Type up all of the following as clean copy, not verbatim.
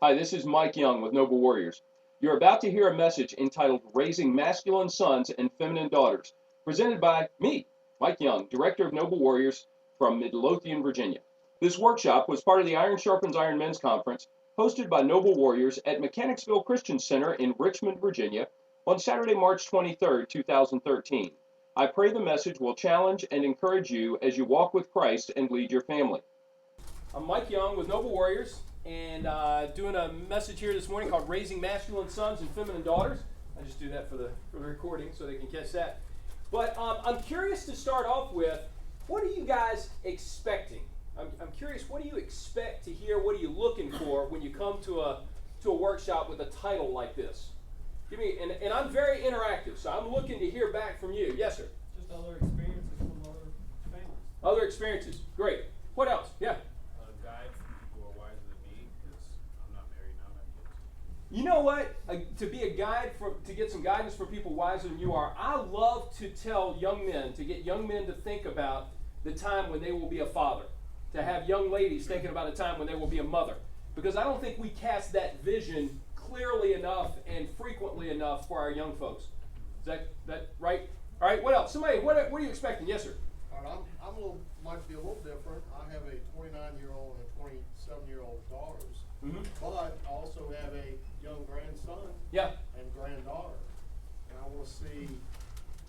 Hi, this is Mike Young with Noble Warriors. You're about to hear a message entitled Raising Masculine Sons and Feminine Daughters, presented by me, Mike Young, Director of Noble Warriors from Midlothian, Virginia. This workshop was part of the Iron Sharpens Iron Men's Conference, hosted by Noble Warriors at Mechanicsville Christian Center in Richmond, Virginia, on Saturday, March 23, 2013. I pray the message will challenge and encourage you as you walk with Christ and lead your family. I'm Mike Young with Noble Warriors, and doing a message here this morning called Raising Masculine Sons and Feminine Daughters. I just do that for the recording so they can catch that. But I'm curious to start off with, what are you guys expecting? I'm curious, what do you expect to hear? What are you looking for when you come to a workshop with a title like this? Give me, and I'm very interactive, so I'm looking to hear back from you. Yes, sir. Just other experiences from other families. Other experiences. Great. What else? Yeah. Guide from people who are wiser than me, because I'm not married now, I have kids. You know what? To be a guide to get some guidance for people wiser than you are, I love to tell young men, to get young men to think about the time when they will be a father, to have young ladies thinking about a time when they will be a mother, because I don't think we cast that vision clearly enough and frequently enough for our young folks. Is that right? All right. What else? Somebody, what are you expecting? Yes, sir. All right, might be a little different. I have a 29-year-old and a 27-year-old daughters, but I also have a young grandson and granddaughter. And I want to see,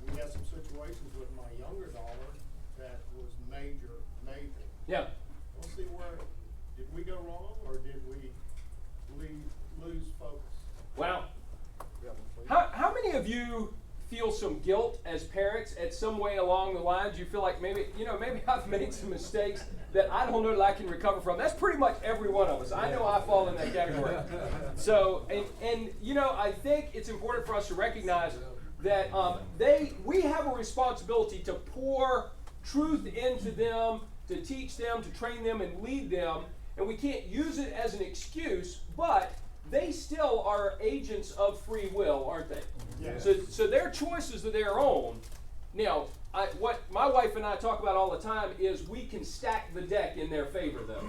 we had some situations with my younger daughter that was major. Yeah. I want to see did we go wrong or did we lose focus? Wow. How many of you feel some guilt as parents at some way along the lines? You feel like maybe I've made some mistakes that I don't know that I can recover from. That's pretty much every one of us. I know I fall in that category. So, and I think it's important for us to recognize that we have a responsibility to pour truth into them, to teach them, to train them, and lead them. And we can't use it as an excuse, but they still are agents of free will, aren't they? Yes. So their choices are their own. Now, what my wife and I talk about all the time is we can stack the deck in their favor, though.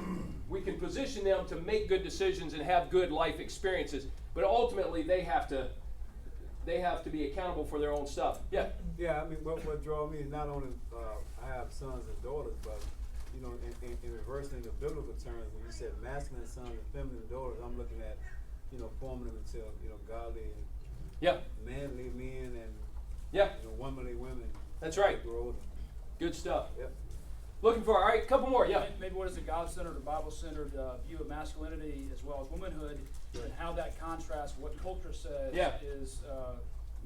We can position them to make good decisions and have good life experiences, but ultimately they have to be accountable for their own stuff. Yeah. Yeah, I mean, what draws me is not only I have sons and daughters, but in reversing the biblical terms, when you said masculine sons and feminine daughters, I'm looking at forming them into godly and manly men and womanly women. That's right. Grow them. Good stuff. Yep. Looking for, all right, a couple more. Yeah. Maybe what is a God-centered or Bible-centered view of masculinity as well as womanhood, and how that contrasts what culture says is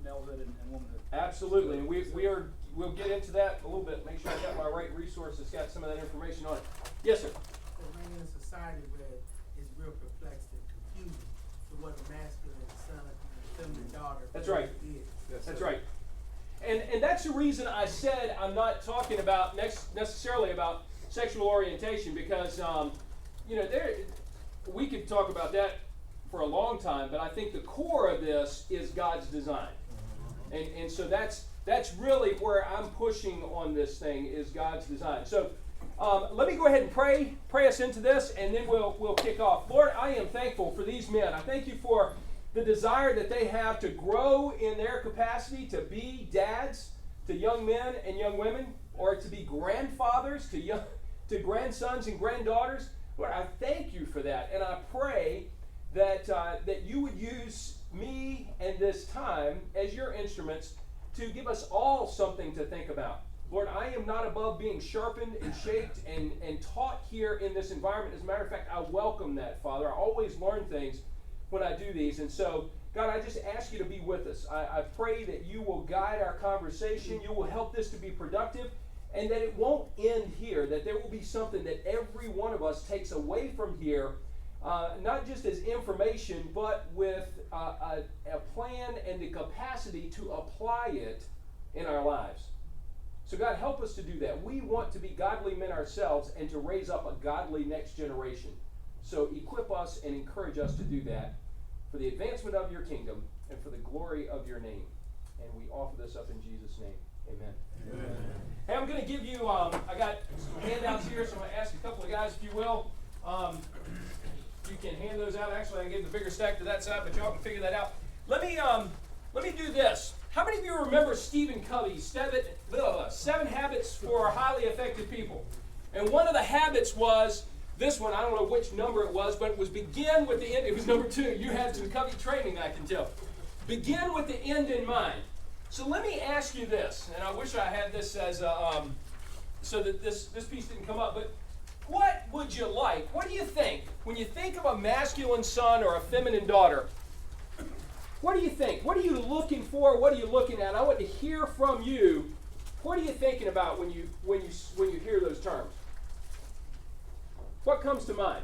malehood and womanhood. Absolutely, and we'll get into that a little bit. Make sure I got my right resource that's got some of that information on it. Yes, sir. Because we're in a society where it's real perplexed and confusing to what a masculine son and feminine daughter That's right. is. That's right. And that's the reason I said I'm not talking about necessarily about sexual orientation, because we could talk about that for a long time, but I think the core of this is God's design. And so that's really where I'm pushing on this thing, is God's design. So let me go ahead and pray us into this, and then we'll kick off. Lord, I am thankful for these men. I thank you for the desire that they have to grow in their capacity to be dads to young men and young women, or to be grandfathers to grandsons and granddaughters. Lord, I thank you for that, and I pray that you would use me and this time as your instruments to give us all something to think about. Lord, I am not above being sharpened and shaped and taught here in this environment. As a matter of fact, I welcome that, Father. I always learn things when I do these. And so, God, I just ask you to be with us. I pray that you will guide our conversation. You will help this to be productive, and that it won't end here, that there will be something that every one of us takes away from here, not just as information, but with a plan and the capacity to apply it in our lives. So God, help us to do that. We want to be godly men ourselves and to raise up a godly next generation. So equip us and encourage us to do that for the advancement of your kingdom and for the glory of your name. And we offer this up in Jesus' name. Amen. Amen. Hey, I'm going to give you, I got some handouts here, so I'm going to ask a couple of guys, if you will. You can hand those out. Actually, I gave the bigger stack to that side, but y'all can figure that out. Let me do this. How many of you remember Stephen Covey's 7 Habits for Highly Effective People? And one of the habits was this one. I don't know which number it was, but it was begin with the end. It was number 2. You had some Covey training, I can tell. Begin with the end in mind. So let me ask you this, and I wish I had this as a, so that this piece didn't come up, but what would you like? What do you think? When you think of a masculine son or a feminine daughter, what do you think? What are you looking for? What are you looking at? I want to hear from you. What are you thinking about when you hear those terms? What comes to mind?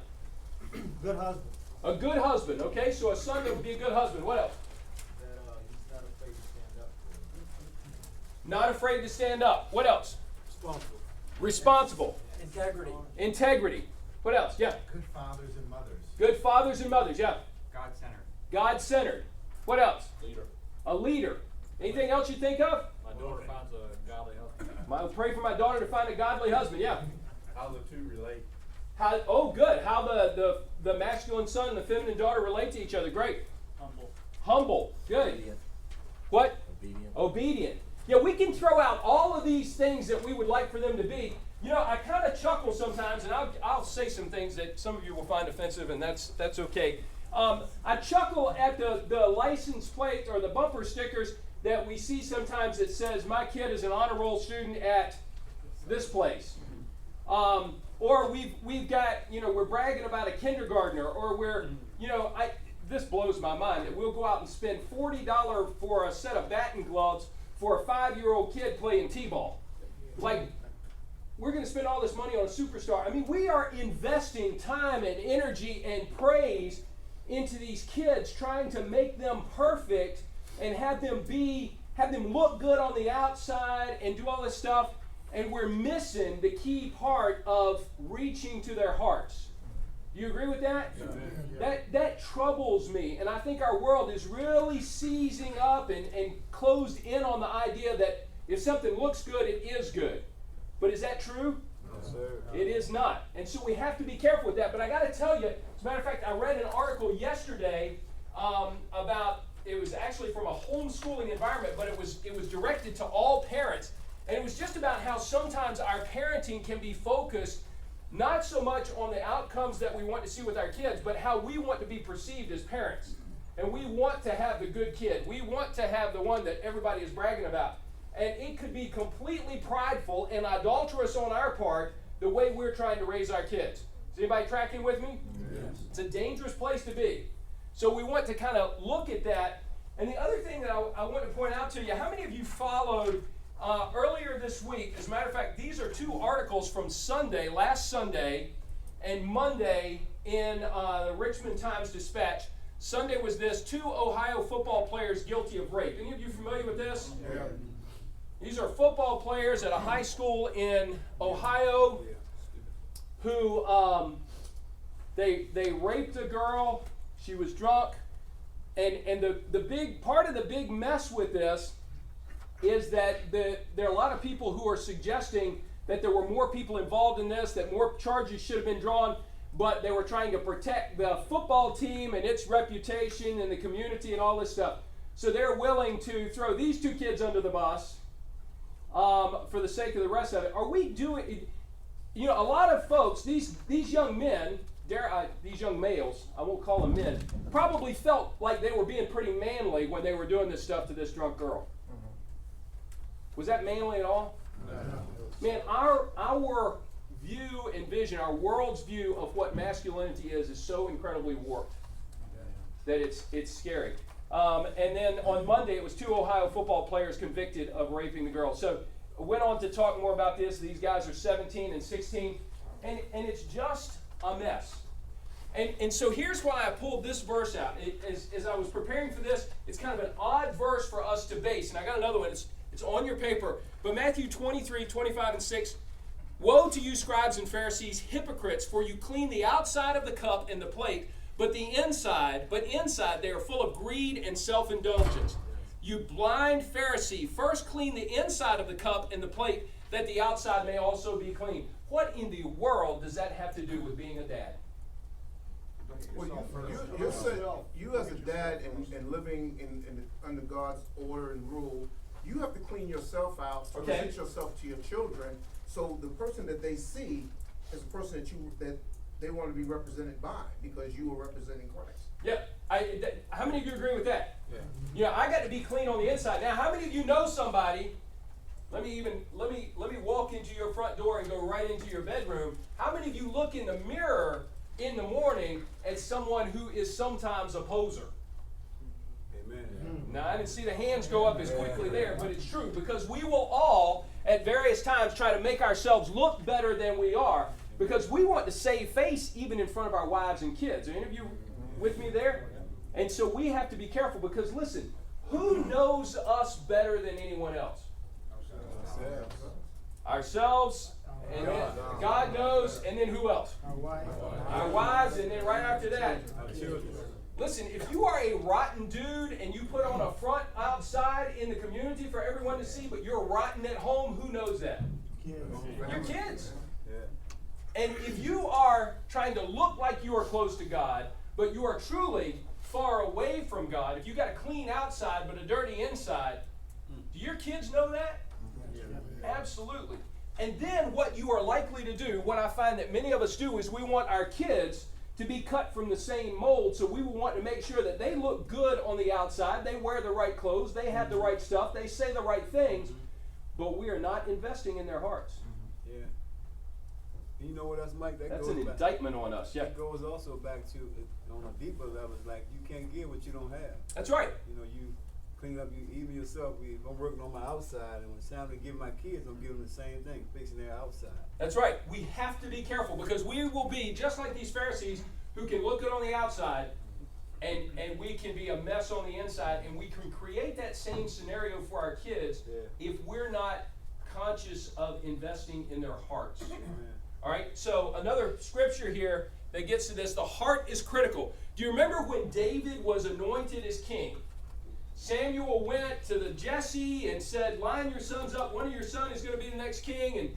Good husband. A good husband. Okay, so a son that would be a good husband. What else? That he's not afraid to stand up for. Not afraid to stand up. What else? Responsible. Responsible. Integrity. Integrity. What else? Yeah. Good fathers and mothers. Good fathers and mothers. Yeah. God-centered. God-centered. What else? Leader. A leader. Anything else you think of? My daughter finds a godly husband. I'll pray for my daughter to find a godly husband. Yeah. How the two relate. Good. How the masculine son and the feminine daughter relate to each other. Great. Humble. Humble. Good. Obedient. What? Obedient. Obedient. Yeah, we can throw out all of these things that we would like for them to be. You know, I kind of chuckle sometimes, and I'll say some things that some of you will find offensive, and that's okay. I chuckle at the license plate or the bumper stickers that we see sometimes that says, my kid is an honor roll student at this place. Or we've got, we're bragging about a kindergartner, or this blows my mind that we'll go out and spend $40 for a set of batting gloves for a 5-year-old kid playing t-ball. Like, we're going to spend all this money on a superstar. I mean, we are investing time and energy and praise into these kids, trying to make them perfect and have them look good on the outside and do all this stuff. And we're missing the key part of reaching to their hearts. Do you agree with that? Yeah. That troubles me. And I think our world is really seizing up and closed in on the idea that if something looks good, it is good. But is that true? Yes, sir. It is not. And so we have to be careful with that. But I got to tell you, as a matter of fact, I read an article yesterday about, it was actually from a homeschooling environment, but it was directed to all parents. And it was just about how sometimes our parenting can be focused not so much on the outcomes that we want to see with our kids, but how we want to be perceived as parents. And we want to have the good kid. We want to have the one that everybody is bragging about. And it could be completely prideful and adulterous on our part, the way we're trying to raise our kids. Is anybody tracking with me? Yes. It's a dangerous place to be. So we want to kind of look at that. And the other thing that I want to point out to you, how many of you followed earlier this week? As a matter of fact, these are 2 articles from last Sunday, and Monday in the Richmond Times-Dispatch. Sunday was this: 2 Ohio football players guilty of rape. Any of you familiar with this? Yeah. These are football players at a high school in Ohio who they raped a girl. She was drunk, and the big part of the big mess with this is that there are a lot of people who are suggesting that there were more people involved in this, that more charges should have been drawn, but they were trying to protect the football team and its reputation and the community and all this stuff. So they're willing to throw these 2 kids under the bus for the sake of the rest of it. Are we doing, a lot of folks, these young men, these young males, I won't call them men, probably felt like they were being pretty manly when they were doing this stuff to this drunk girl. Was that manly at all? No. Man, our view and vision, our world's view of what masculinity is so incredibly warped that it's scary. And then on Monday, it was 2 Ohio football players convicted of raping the girl. So I went on to talk more about this. These guys are 17 and 16, and it's just a mess. And so here's why I pulled this verse out. As I was preparing for this, it's kind of an odd verse for us to base. And I got another one. It's on your paper. But Matthew 23, 25, and 6. Woe to you, scribes and Pharisees, hypocrites, for you clean the outside of the cup and the plate, but inside they are full of greed and self-indulgence. You blind Pharisee, first clean the inside of the cup and the plate, that the outside may also be clean. What in the world does that have to do with being a dad? Well, you as a dad and living under God's order and rule, you have to clean yourself out to present yourself to your children. So the person that they see is the person that they want to be represented by, because you are representing Christ. Yep. How many of you agree with that? Yeah. You know, I got to be clean on the inside. Now, how many of you know somebody? Let me walk into your front door and go right into your bedroom. How many of you look in the mirror in the morning at someone who is sometimes a poser? Amen. Now, I didn't see the hands go up as quickly there, but it's true, because we will all, at various times, try to make ourselves look better than we are, because we want to save face even in front of our wives and kids. Are any of you with me there? And so we have to be careful, because listen, who knows us better than anyone else? Ourselves, and then God knows, and then who else? Our wives, and then right after that, Our children. listen, if you are a rotten dude and you put on a front outside in the community for everyone to see, but you're rotten at home, who knows that? Your kids. Yeah. And if you are trying to look like you are close to God, but you are truly far away from God, if you got a clean outside but a dirty inside, do your kids know that? Absolutely. And then what you are likely to do, what I find that many of us do, is we want our kids to be cut from the same mold, so we want to make sure that they look good on the outside, they wear the right clothes, they have the right stuff, they say the right things, but we are not investing in their hearts. Yeah. You know what else, Mike? That's goes an back, indictment on us. Yeah. That goes also back to, on a deeper level, it's like you can't give what you don't have. That's right. You know, you clean up, even yourself. I'm working on my outside, and when it's time to give my kids, I'm giving them the same thing, fixing their outside. That's right. We have to be careful, because we will be just like these Pharisees who can look good on the outside, and we can be a mess on the inside, and we can create that same scenario for our kids if we're not conscious of investing in their hearts. All right, so another scripture here that gets to this, the heart is critical. Do you remember when David was anointed as king? Samuel went to the Jesse and said, line your sons up, one of your sons is going to be the next king. And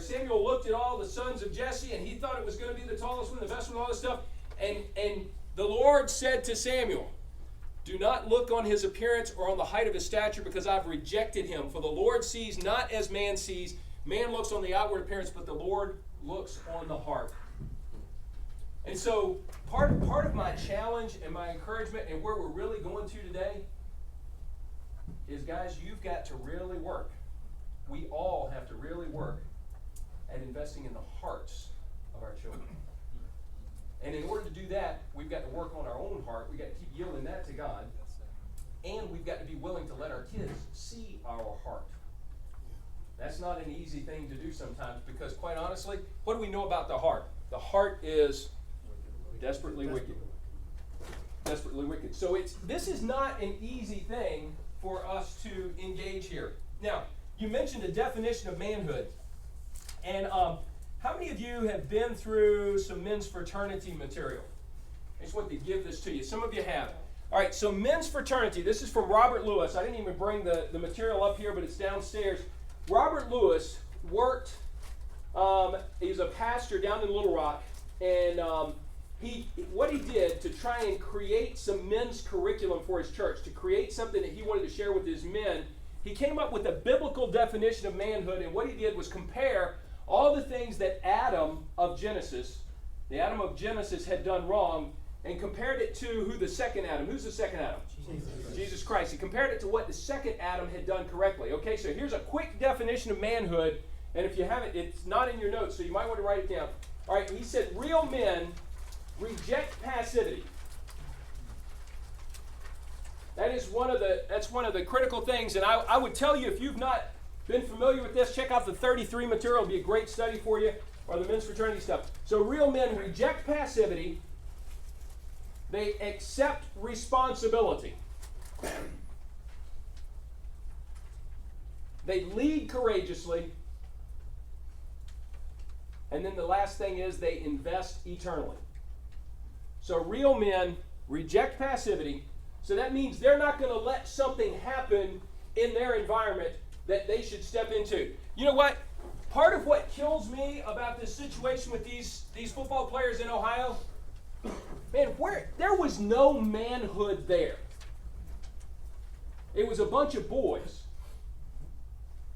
Samuel looked at all the sons of Jesse, and he thought it was going to be the tallest one, the best one, all this stuff. And the Lord said to Samuel, do not look on his appearance or on the height of his stature, because I've rejected him. For the Lord sees not as man sees. Man looks on the outward appearance, but the Lord looks on the heart. And so part of my challenge and my encouragement and where we're really going to today is, guys, you've got to really work. We all have to really work at investing in the hearts of our children. And in order to do that, we've got to work on our own heart. We've got to keep yielding that to God. And we've got to be willing to let our kids see our heart. That's not an easy thing to do sometimes, because quite honestly, what do we know about the heart? The heart is desperately wicked. Desperately wicked. So this is not an easy thing for us to engage here. Now, you mentioned the definition of manhood. And how many of you have been through some men's fraternity material? I just want to give this to you. Some of you have. All right, so men's fraternity. This is from Robert Lewis. I didn't even bring the material up here, but it's downstairs. Robert Lewis worked, he was a pastor down in Little Rock, and what he did to try and create some men's curriculum for his church, to create something that he wanted to share with his men, he came up with a biblical definition of manhood, and what he did was compare all the things that the Adam of Genesis had done wrong, and compared it to who the second Adam. Who's the second Adam? Jesus Christ. He compared it to what the second Adam had done correctly. Okay, so here's a quick definition of manhood, and if you haven't, it's not in your notes, so you might want to write it down. All right, he said real men reject passivity. That's one of the critical things, and I would tell you, if you've not been familiar with this, check out the 33 material. It'll be a great study for you, or the men's fraternity stuff. So real men reject passivity. They accept responsibility. They lead courageously. And then the last thing is they invest eternally. So real men reject passivity. So that means they're not going to let something happen in their environment that they should step into. You know what? Part of what kills me about this situation with these football players in Ohio Man, there was no manhood there. It was a bunch of boys.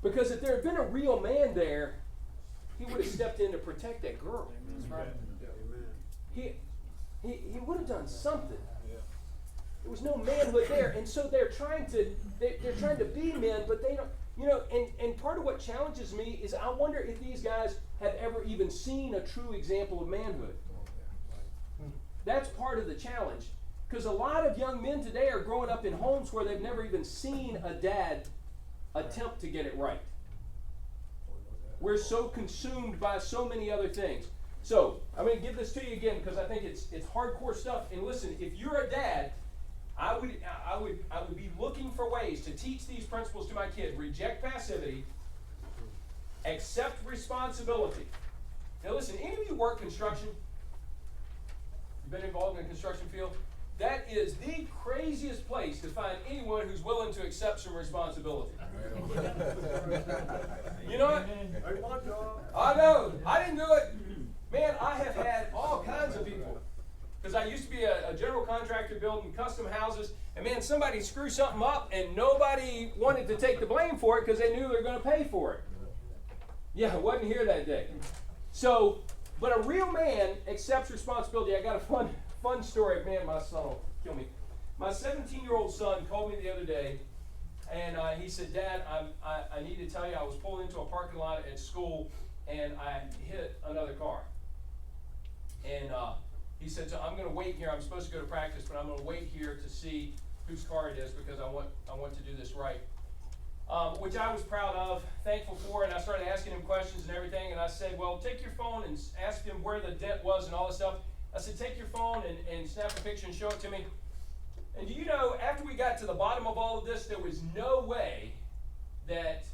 Because if there had been a real man there, he would have stepped in to protect that girl. He would have done something. There was no manhood there, and so they're trying to be men, but they don't. And part of what challenges me is I wonder if these guys have ever even seen a true example of manhood. That's part of the challenge, because a lot of young men today are growing up in homes where they've never even seen a dad attempt to get it right. We're so consumed by so many other things. So I'm going to give this to you again because I think it's hardcore stuff. And listen, if you're a dad, I would be looking for ways to teach these principles to my kid. Reject passivity, accept responsibility. Now listen, any of you work construction? You've been involved in the construction field? That is the craziest place to find anyone who's willing to accept some responsibility. You know what? I know. I didn't do it. Man, I have had all kinds of people. Because I used to be a general contractor building custom houses, and man, somebody screwed something up, and nobody wanted to take the blame for it because they knew they were going to pay for it. Yeah, I wasn't here that day. So, but a real man accepts responsibility. I got a fun story. Man, my son will kill me. My 17-year-old son called me the other day, and he said, Dad, I need to tell you, I was pulling into a parking lot at school, and I hit another car. And he said, so I'm going to wait here. I'm supposed to go to practice, but I'm going to wait here to see whose car it is because I want to do this right. Which I was proud of, thankful for, and I started asking him questions and everything, and I said, well, take your phone and ask him where the dent was and all this stuff. I said, take your phone and snap a picture and show it to me. And do you know, after we got to the bottom of all of this, there was no way that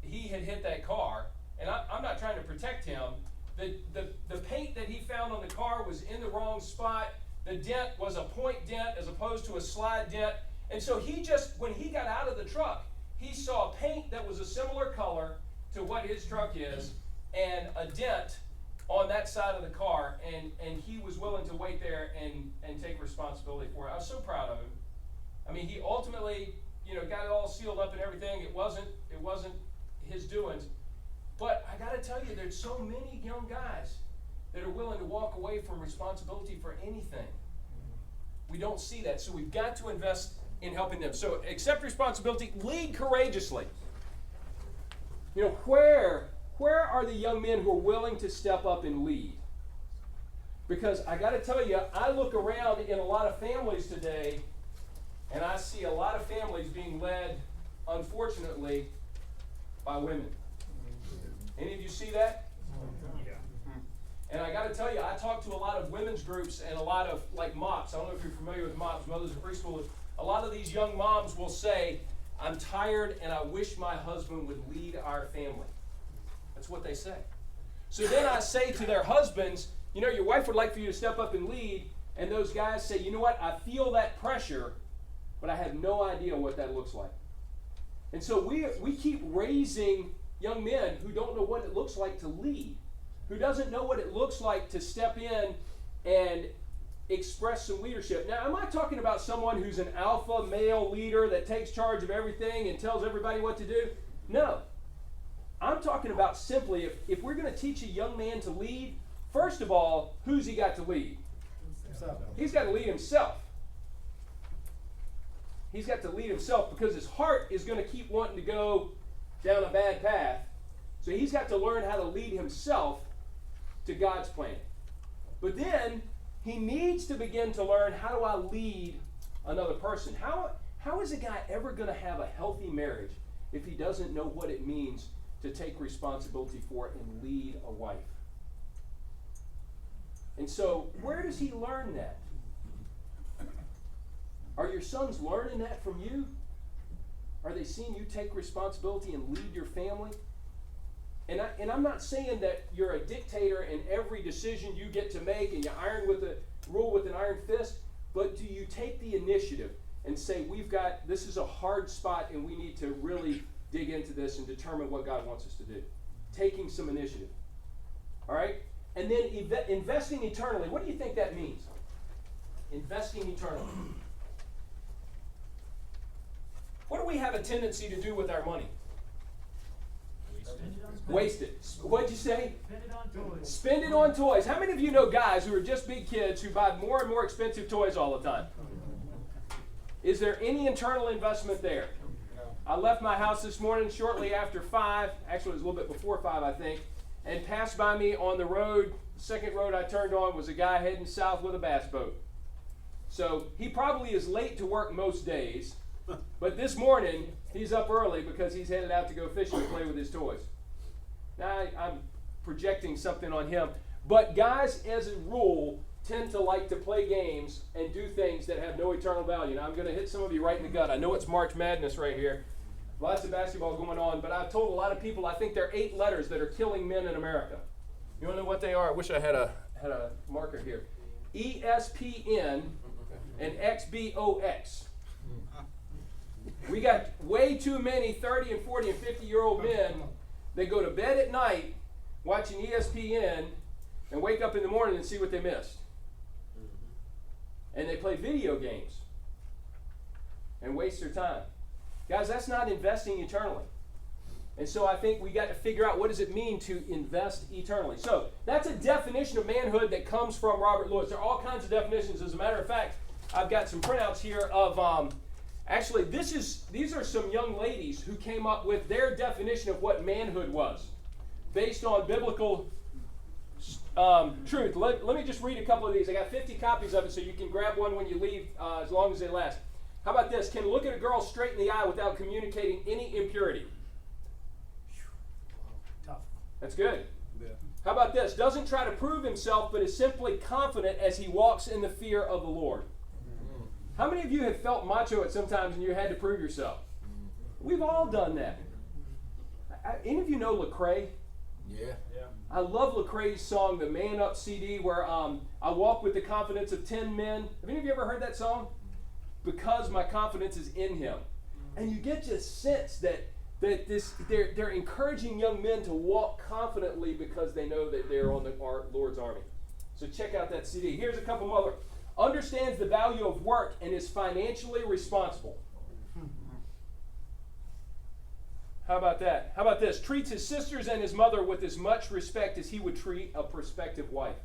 he had hit that car, and I'm not trying to protect him. The paint that he found on the car was in the wrong spot. The dent was a point dent as opposed to a slide dent. And so when he got out of the truck, he saw paint that was a similar color to what his truck is and a dent on that side of the car, and he was willing to wait there and take responsibility for it. I was so proud of him. I mean, he ultimately, got it all sealed up and everything. It wasn't his doings. But I got to tell you, there's so many young guys that are willing to walk away from responsibility for anything. We don't see that, so we've got to invest in helping them. So accept responsibility, lead courageously. Where are the young men who are willing to step up and lead? Because I got to tell you, I look around in a lot of families today, and I see a lot of families being led, unfortunately, by women. Any of you see that? Yeah. And I got to tell you, I talk to a lot of women's groups and a lot of MOPS. I don't know if you're familiar with MOPS, Mothers of Preschoolers. A lot of these young moms will say, I'm tired and I wish my husband would lead our family. That's what they say. So then I say to their husbands, your wife would like for you to step up and lead. And those guys say, you know what, I feel that pressure, but I have no idea what that looks like. And so we keep raising young men who don't know what it looks like to lead, who doesn't know what it looks like to step in and express some leadership. Now, am I talking about someone who's an alpha male leader that takes charge of everything and tells everybody what to do? No. I'm talking about simply if we're going to teach a young man to lead, first of all, who's he got to lead? Himself. He's got to lead himself. He's got to lead himself because his heart is going to keep wanting to go down a bad path. So he's got to learn how to lead himself to God's plan. But then he needs to begin to learn, how do I lead another person? How is a guy ever going to have a healthy marriage if he doesn't know what it means to take responsibility for and lead a wife? And so where does he learn that? Are your sons learning that from you? Are they seeing you take responsibility and lead your family? And I'm not saying that you're a dictator in every decision you get to make and you rule with an iron fist, but do you take the initiative and say, this is a hard spot and we need to really dig into this and determine what God wants us to do? Taking some initiative. All right? And then investing eternally. What do you think that means? investing eternally. What do we have a tendency to do with our money? Waste it. What'd you say? Spend it on toys. Spend it on toys. How many of you know guys who are just big kids who buy more and more expensive toys all the time? Is there any internal investment there? I left my house this morning shortly after 5, actually it was a little bit before 5 I think, and passed by me on the road, the second road I turned on was a guy heading south with a bass boat. So he probably is late to work most days, but this morning he's up early because he's headed out to go fishing and play with his toys. Now I'm projecting something on him, but guys as a rule tend to like to play games and do things that have no eternal value. Now I'm going to hit some of you right in the gut. I know it's March Madness right here. Lots of basketball going on, but I've told a lot of people I think there are 8 letters that are killing men in America. You want to know what they are? I wish I had a marker here. ESPN and XBOX. We got way too many 30 and 40 and 50-year-old men that go to bed at night watching ESPN and wake up in the morning and see what they missed. And they play video games and waste their time. Guys, that's not investing eternally. And so I think we got to figure out what does it mean to invest eternally. So that's a definition of manhood that comes from Robert Lewis. There are all kinds of definitions. As a matter of fact, I've got some printouts here of, actually these are some young ladies who came up with their definition of what manhood was based on biblical truth. Let me just read a couple of these. I got 50 copies of it so you can grab one when you leave as long as they last. How about this? Can look at a girl straight in the eye without communicating any impurity. Tough. That's good. Yeah. How about this? Doesn't try to prove himself, but is simply confident as he walks in the fear of the Lord. How many of you have felt macho at some times and you had to prove yourself? We've all done that. Any of you know Lecrae? Yeah. I love Lecrae's song, the Man Up CD, where I walk with the confidence of 10 men. Have any of you ever heard that song? Because my confidence is in him. And you get this sense that they're encouraging young men to walk confidently because they know that they're on the Lord's army. So check out that CD. Here's a couple more. Understands the value of work and is financially responsible. How about that? How about this? Treats his sisters and his mother with as much respect as he would treat a prospective wife.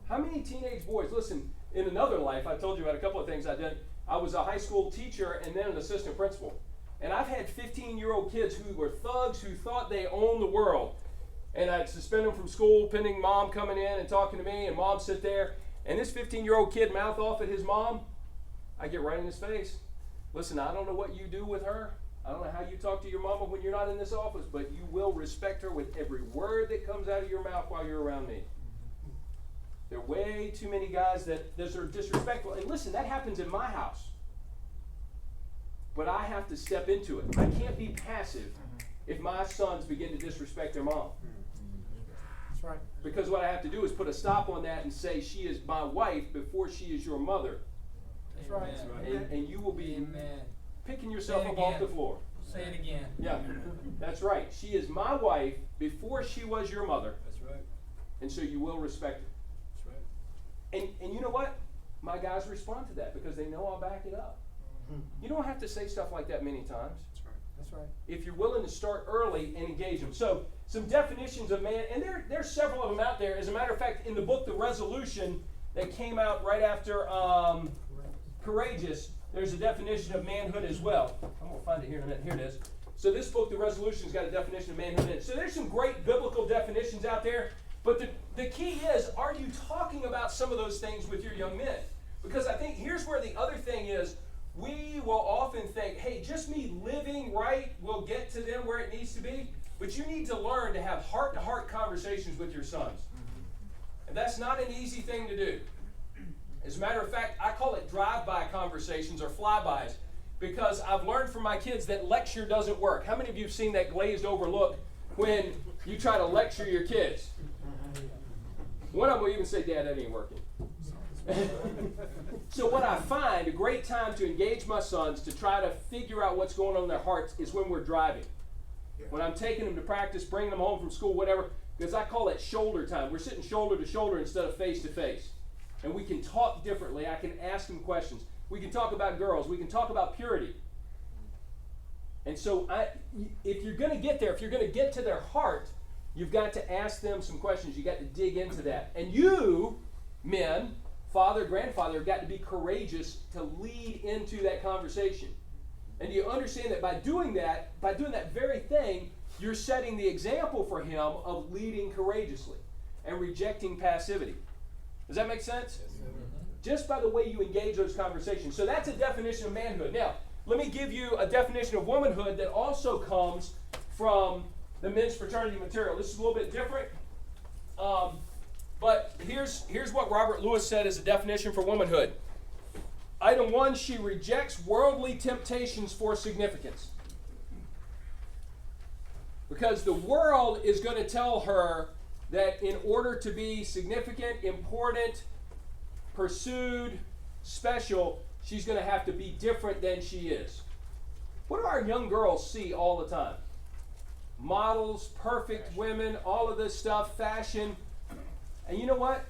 How many teenage boys, listen, in another life, I told you about a couple of things I did. I was a high school teacher and then an assistant principal. And I've had 15-year-old kids who were thugs who thought they owned the world. And I'd suspend them from school, pending mom coming in and talking to me, and mom sit there. And this 15-year-old kid mouth off at his mom. I get right in his face. Listen, I don't know what you do with her. I don't know how you talk to your mama when you're not in this office, but you will respect her with every word that comes out of your mouth while you're around me. There are way too many guys that are disrespectful. And listen, that happens in my house. But I have to step into it. I can't be passive if my sons begin to disrespect their mom. That's right. Because what I have to do is put a stop on that and say she is my wife before she is your mother. That's right. And you will be Amen. picking yourself Say it up off again. the floor. Say it again. Yeah, that's right. She is my wife before she was your mother. That's right. And so you will respect her. That's right. And you know what? My guys respond to that because they know I'll back it up. You don't have to say stuff like that many times. That's right. That's right. If you're willing to start early and engage them. So some definitions of man, and there's several of them out there. As a matter of fact, in the book The Resolution that came out right after Courageous, there's a definition of manhood as well. I'm going to find it here in a minute. Here it is. So this book, The Resolution's got a definition of manhood in it. So there's some great biblical definitions out there. But the key is, are you talking about some of those things with your young men? Because I think here's where the other thing is. We will often think, hey, just me living right will get to them where it needs to be. But you need to learn to have heart-to-heart conversations with your sons. And that's not an easy thing to do. As a matter of fact, I call it drive-by conversations or flybys because I've learned from my kids that lecture doesn't work. How many of you have seen that glazed over look when you try to lecture your kids? One of them will even say, Dad, that ain't working. So what I find a great time to engage my sons to try to figure out what's going on in their hearts is when we're driving. When I'm taking them to practice, bringing them home from school, whatever, because I call it shoulder time. We're sitting shoulder to shoulder instead of face to face. And we can talk differently. I can ask them questions. We can talk about girls. We can talk about purity. And so if you're going to get there, if you're going to get to their heart, you've got to ask them some questions. You've got to dig into that. And you, men, father, grandfather, have got to be courageous to lead into that conversation. And you understand that by doing that very thing, you're setting the example for him of leading courageously and rejecting passivity. Does that make sense? Yes, just by the way you engage those conversations. So that's a definition of manhood. Now, let me give you a definition of womanhood that also comes from the men's fraternity material. This is a little bit different. But here's what Robert Lewis said as a definition for womanhood. Item 1, she rejects worldly temptations for significance. Because the world is going to tell her that in order to be significant, important, pursued, special, she's going to have to be different than she is. What do our young girls see all the time? Models, perfect women, all of this stuff, fashion. And you know what?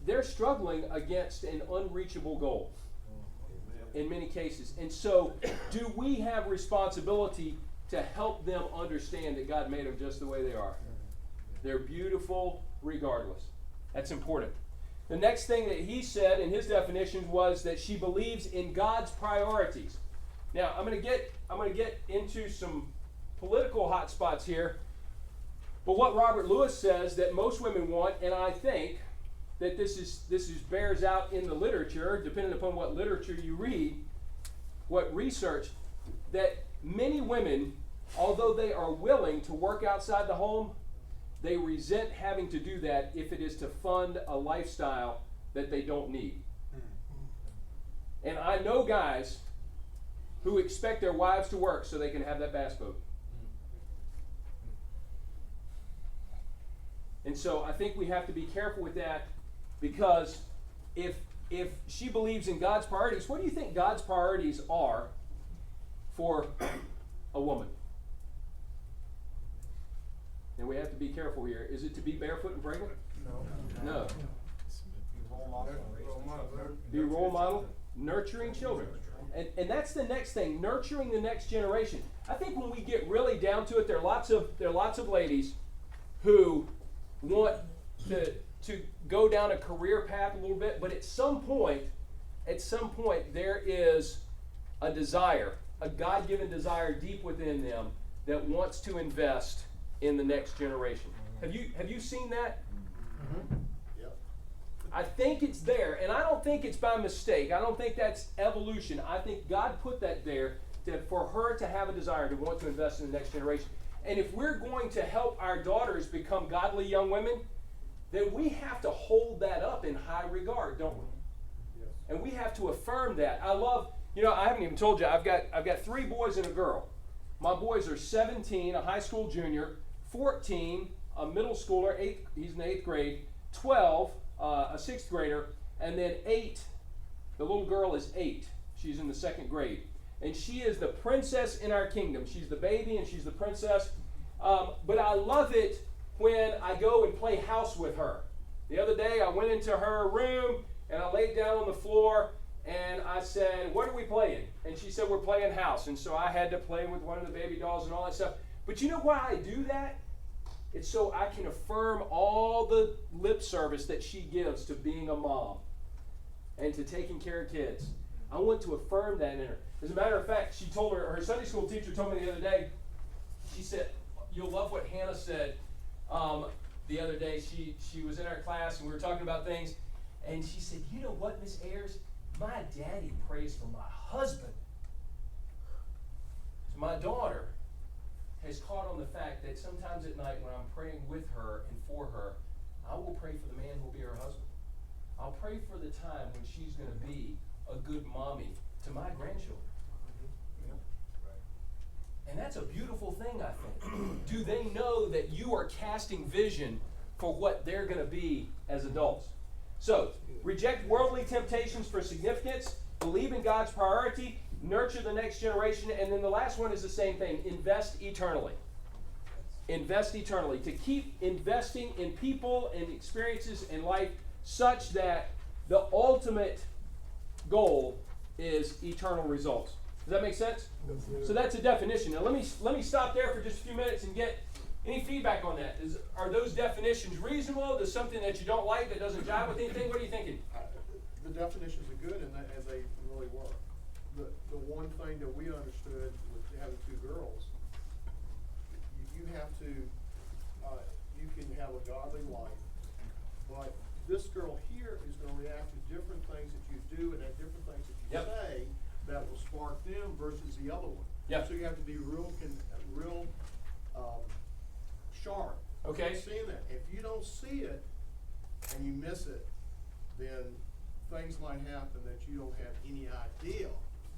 They're struggling against an unreachable goal in many cases. And so, do we have responsibility to help them understand that God made them just the way they are? They're beautiful regardless. That's important. The next thing that he said in his definition was that she believes in God's priorities. Now, I'm going to get into some political hot spots here. But what Robert Lewis says that most women want, and I think that this bears out in the literature, depending upon what literature you read, what research, that many women, although they are willing to work outside the home, they resent having to do that if it is to fund a lifestyle that they don't need. And I know guys who expect their wives to work so they can have that bass boat. And so I think we have to be careful with that, because if she believes in God's priorities, what do you think God's priorities are for a woman? And we have to be careful here. Is it to be barefoot and pregnant? No. Be a role model, nurturing children. And that's the next thing, nurturing the next generation. I think when we get really down to it, there are lots of ladies who want to go down a career path a little bit, but at some point there is a desire, a God-given desire deep within them that wants to invest in the next generation. Have you seen that? Mm-hmm. Yep. I think it's there, and I don't think it's by mistake. I don't think that's evolution. I think God put that there for her to have a desire to want to invest in the next generation. And if we're going to help our daughters become godly young women, then we have to hold that up in high regard, don't we? Yes. And we have to affirm that. I love, I haven't even told you, I've got 3 boys and a girl. My boys are 17, a high school junior, 14, a middle schooler, he's in the 8th grade, 12, a 6th grader, and then 8, the little girl is 8. She's in the 2nd grade. And she is the princess in our kingdom. She's the baby and she's the princess. But I love it when I go and play house with her. The other day I went into her room and I laid down on the floor and I said, "What are we playing?" And she said, "We're playing house." And so I had to play with one of the baby dolls and all that stuff. But you know why I do that? It's so I can affirm all the lip service that she gives to being a mom and to taking care of kids. I want to affirm that in her. As a matter of fact, she told her Sunday school teacher told me the other day, she said, you'll love what Hannah said the other day. She was in our class and we were talking about things, and she said, "You know what, Miss Ayers? My daddy prays for my husband." So my daughter has caught on the fact that sometimes at night when I'm praying with her and for her, I will pray for the man who will be her husband. I'll pray for the time when she's going to be a good mommy to my grandchildren. And that's a beautiful thing, I think. Do they know that you are casting vision for what they're going to be as adults? So, reject worldly temptations for significance, believe in God's priority, nurture the next generation, and then the last one is the same thing, invest eternally. Invest eternally. To keep investing in people and experiences in life such that the ultimate goal is eternal results. Does that make sense? So that's a definition. Now let me stop there for just a few minutes and get any feedback on that. Are those definitions reasonable? Is something that you don't like that doesn't jive with anything? What are you thinking? The definitions are good, and as they really work. The one thing that we understood with having two girls, you have to, you can have a godly life, but this girl here is going to react to different things that you do and at different things that you say that will spark them versus the other one. Yep. So you have to be real sharp. Okay. Seeing that. If you don't see it and you miss it, then things might happen that you don't have any idea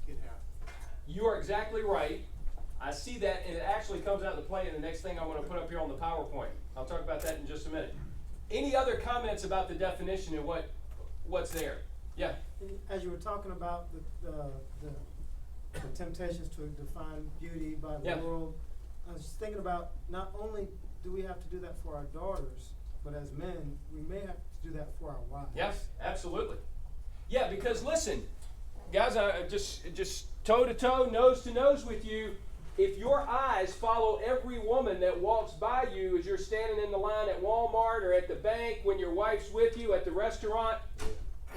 can happen. You are exactly right. I see that, and it actually comes out to play in the next thing I'm going to put up here on the PowerPoint. I'll talk about that in just a minute. Any other comments about the definition and what's there? Yeah. As you were talking about the temptations to define beauty by the world, I was just thinking about not only do we have to do that for our daughters, but as men, we may have to do that for our wives. Yes, absolutely. Yeah, because listen, guys, I just toe to toe, nose to nose with you. If your eyes follow every woman that walks by you as you're standing in the line at Walmart or at the bank, when your wife's with you at the restaurant,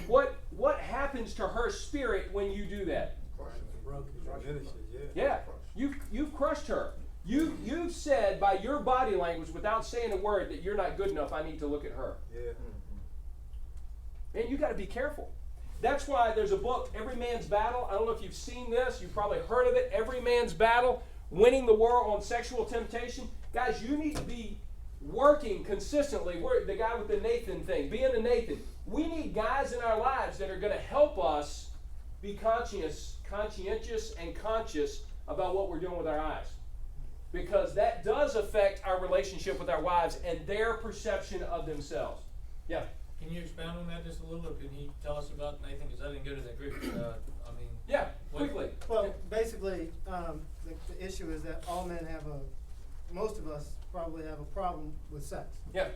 what happens to her spirit when you do that? Yeah, you've crushed her. You've said by your body language, without saying a word, that you're not good enough. I need to look at her. Yeah. Man, you got to be careful. That's why there's a book, Every Man's Battle. I don't know if you've seen this. You've probably heard of it. Every Man's Battle, Winning the War on Sexual Temptation. Guys, you need to be working consistently. We're the guy with the Nathan thing, being a Nathan. We need guys in our lives that are going to help us be conscientious and conscious about what we're doing with our eyes. Because that does affect our relationship with our wives and their perception of themselves. Yeah. Can you expound on that just a little? Can you tell us about Nathan? Because I didn't go to that group. Yeah, quickly. Well, basically, the issue is that all men most of us probably have a problem with sex. Yeah.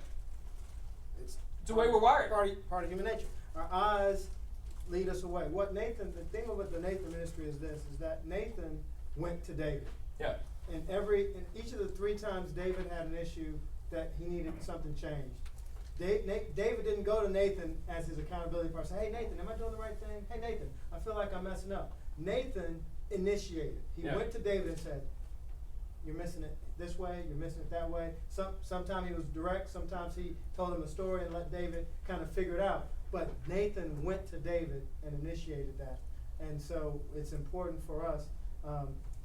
It's the way we're wired. Part of human nature. Our eyes lead us away. The thing with the Nathan ministry is this, is that Nathan went to David. Yeah. In each of the 3 times David had an issue that he needed something changed. David didn't go to Nathan as his accountability person. Hey, Nathan, am I doing the right thing? Hey, Nathan, I feel like I'm messing up. Nathan initiated. He went to David and said, you're missing it this way, you're missing it that way. Sometimes he was direct, sometimes he told him a story and let David kind of figure it out. But Nathan went to David and initiated that. And so it's important for us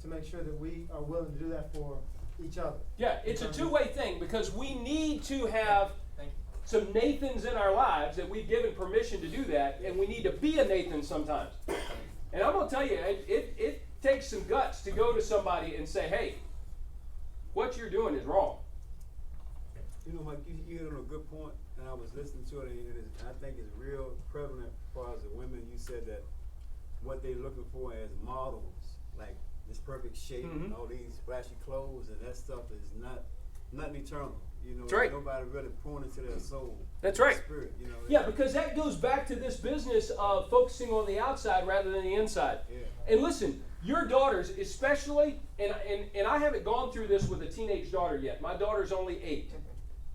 to make sure that we are willing to do that for each other. Yeah, it's a two-way thing, because we need to have some Nathans in our lives that we've given permission to do that, and we need to be a Nathan sometimes. And I'm going to tell you, it takes some guts to go to somebody and say, hey, what you're doing is wrong. You know, Mike, you hit on a good point, and I was listening to it, and I think it's real prevalent as far as the women. You said that what they're looking for as models, like this perfect shape and all these flashy clothes, and that stuff is nothing eternal. You know, that's right. Nobody really pointing to their soul. That's right. Spirit, you know. Yeah, because that goes back to this business of focusing on the outside rather than the inside. Yeah. And listen, your daughters especially, and I haven't gone through this with a teenage daughter yet. My daughter's only 8,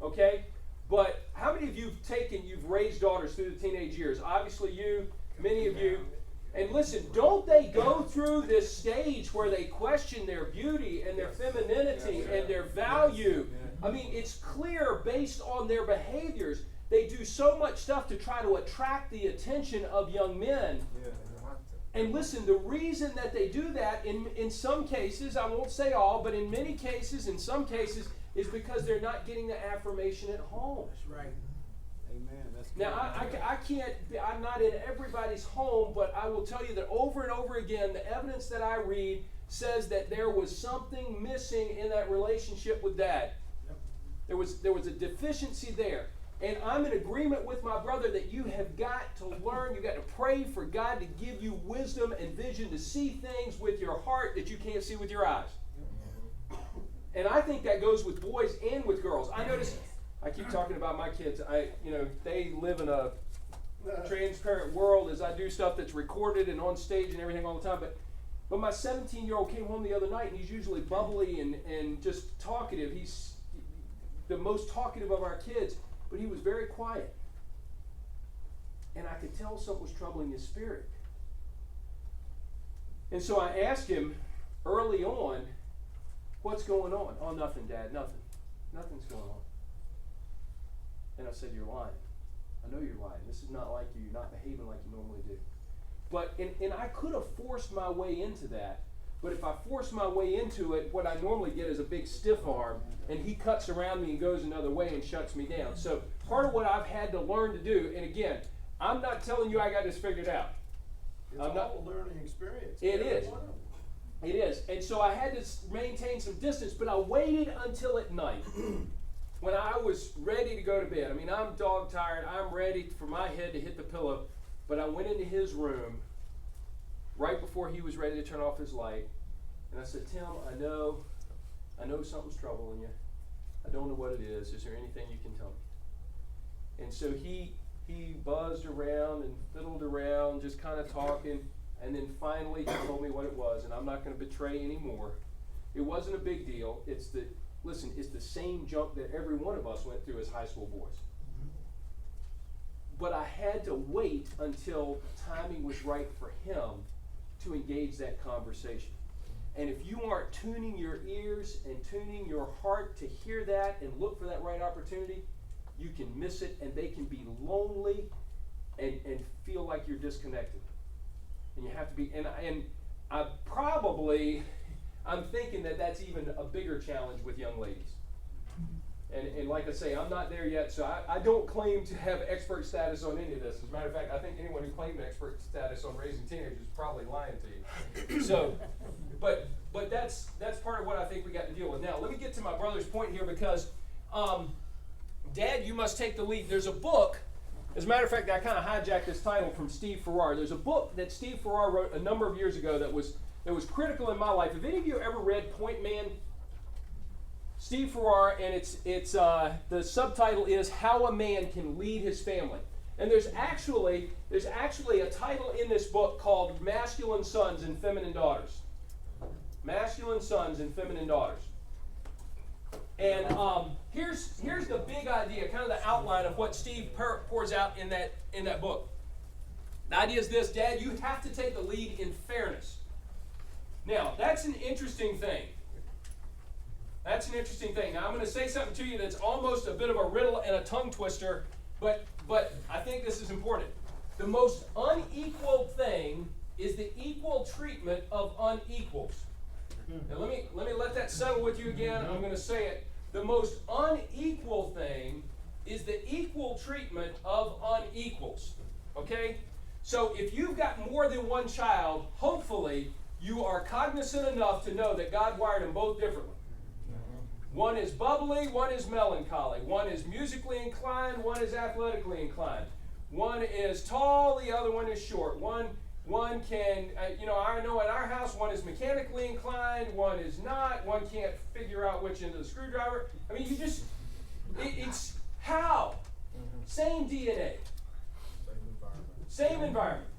okay? But how many of you've raised daughters through the teenage years? Obviously you, many of you. And listen, don't they go through this stage where they question their beauty and their femininity and their value? I mean, it's clear based on their behaviors. They do so much stuff to try to attract the attention of young men. And listen, the reason that they do that, in some cases, I won't say all, but in many cases, in some cases, is because they're not getting the affirmation at home. That's right. Amen. That's good. Now, I can't, I'm not in everybody's home, but I will tell you that over and over again, the evidence that I read says that there was something missing in that relationship with Dad. There was a deficiency there. And I'm in agreement with my brother that you have got to learn, you've got to pray for God to give you wisdom and vision to see things with your heart that you can't see with your eyes. And I think that goes with boys and with girls. I notice, I keep talking about my kids. They live in a transparent world as I do stuff that's recorded and on stage and everything all the time. But my 17-year-old came home the other night, and he's usually bubbly and just talkative. He's the most talkative of our kids, but he was very quiet. And I could tell something was troubling his spirit. And so I asked him early on, what's going on? Oh, nothing, Dad, nothing. Nothing's going on. And I said, you're lying. I know you're lying. This is not like you. You're not behaving like you normally do. But, and I could have forced my way into that, but if I force my way into it, what I normally get is a big stiff arm, and he cuts around me and goes another way and shuts me down. So part of what I've had to learn to do, and again, I'm not telling you I got this figured out. It's all a learning experience. It is. It is. And so I had to maintain some distance, but I waited until at night when I was ready to go to bed. I mean, I'm dog tired. I'm ready for my head to hit the pillow. But I went into his room right before he was ready to turn off his light. And I said, Tim, I know something's troubling you. I don't know what it is. Is there anything you can tell me? And so he buzzed around and fiddled around, just kind of talking. And then finally he told me what it was. And I'm not going to betray anymore. It wasn't a big deal. It's the same junk that every one of us went through as high school boys. But I had to wait until timing was right for him to engage that conversation. And if you aren't tuning your ears and tuning your heart to hear that and look for that right opportunity, you can miss it, and they can be lonely and feel like you're disconnected. And you have to be, and I'm thinking that that's even a bigger challenge with young ladies. And like I say, I'm not there yet, so I don't claim to have expert status on any of this. As a matter of fact, I think anyone who claimed expert status on raising teenagers is probably lying to you. So, but that's part of what I think we got to deal with. Now, let me get to my brother's point here, because, Dad, you must take the lead. There's a book, as a matter of fact, I kind of hijacked this title from Steve Farrar. There's a book that Steve Farrar wrote a number of years ago that was critical in my life. Have any of you ever read Point Man? Steve Farrar, and it's the subtitle is How a Man Can Lead His Family. And there's actually a title in this book called Masculine Sons and Feminine Daughters. Masculine Sons and Feminine Daughters. And here's the big idea, kind of the outline of what Steve pours out in that book. The idea is this: Dad, you have to take the lead in fairness. Now, that's an interesting thing. That's an interesting thing. Now, I'm going to say something to you that's almost a bit of a riddle and a tongue twister, but I think this is important. The most unequal thing is the equal treatment of unequals. Now, let me let that settle with you again. I'm going to say it. The most unequal thing is the equal treatment of unequals. Okay? So if you've got more than one child, hopefully you are cognizant enough to know that God wired them both differently. One is bubbly, one is melancholy. One is musically inclined, one is athletically inclined. One is tall, the other one is short. One can, I know in our house, one is mechanically inclined, one is not. One can't figure out which end of the screwdriver. I mean, it's how? Same DNA. Same environment.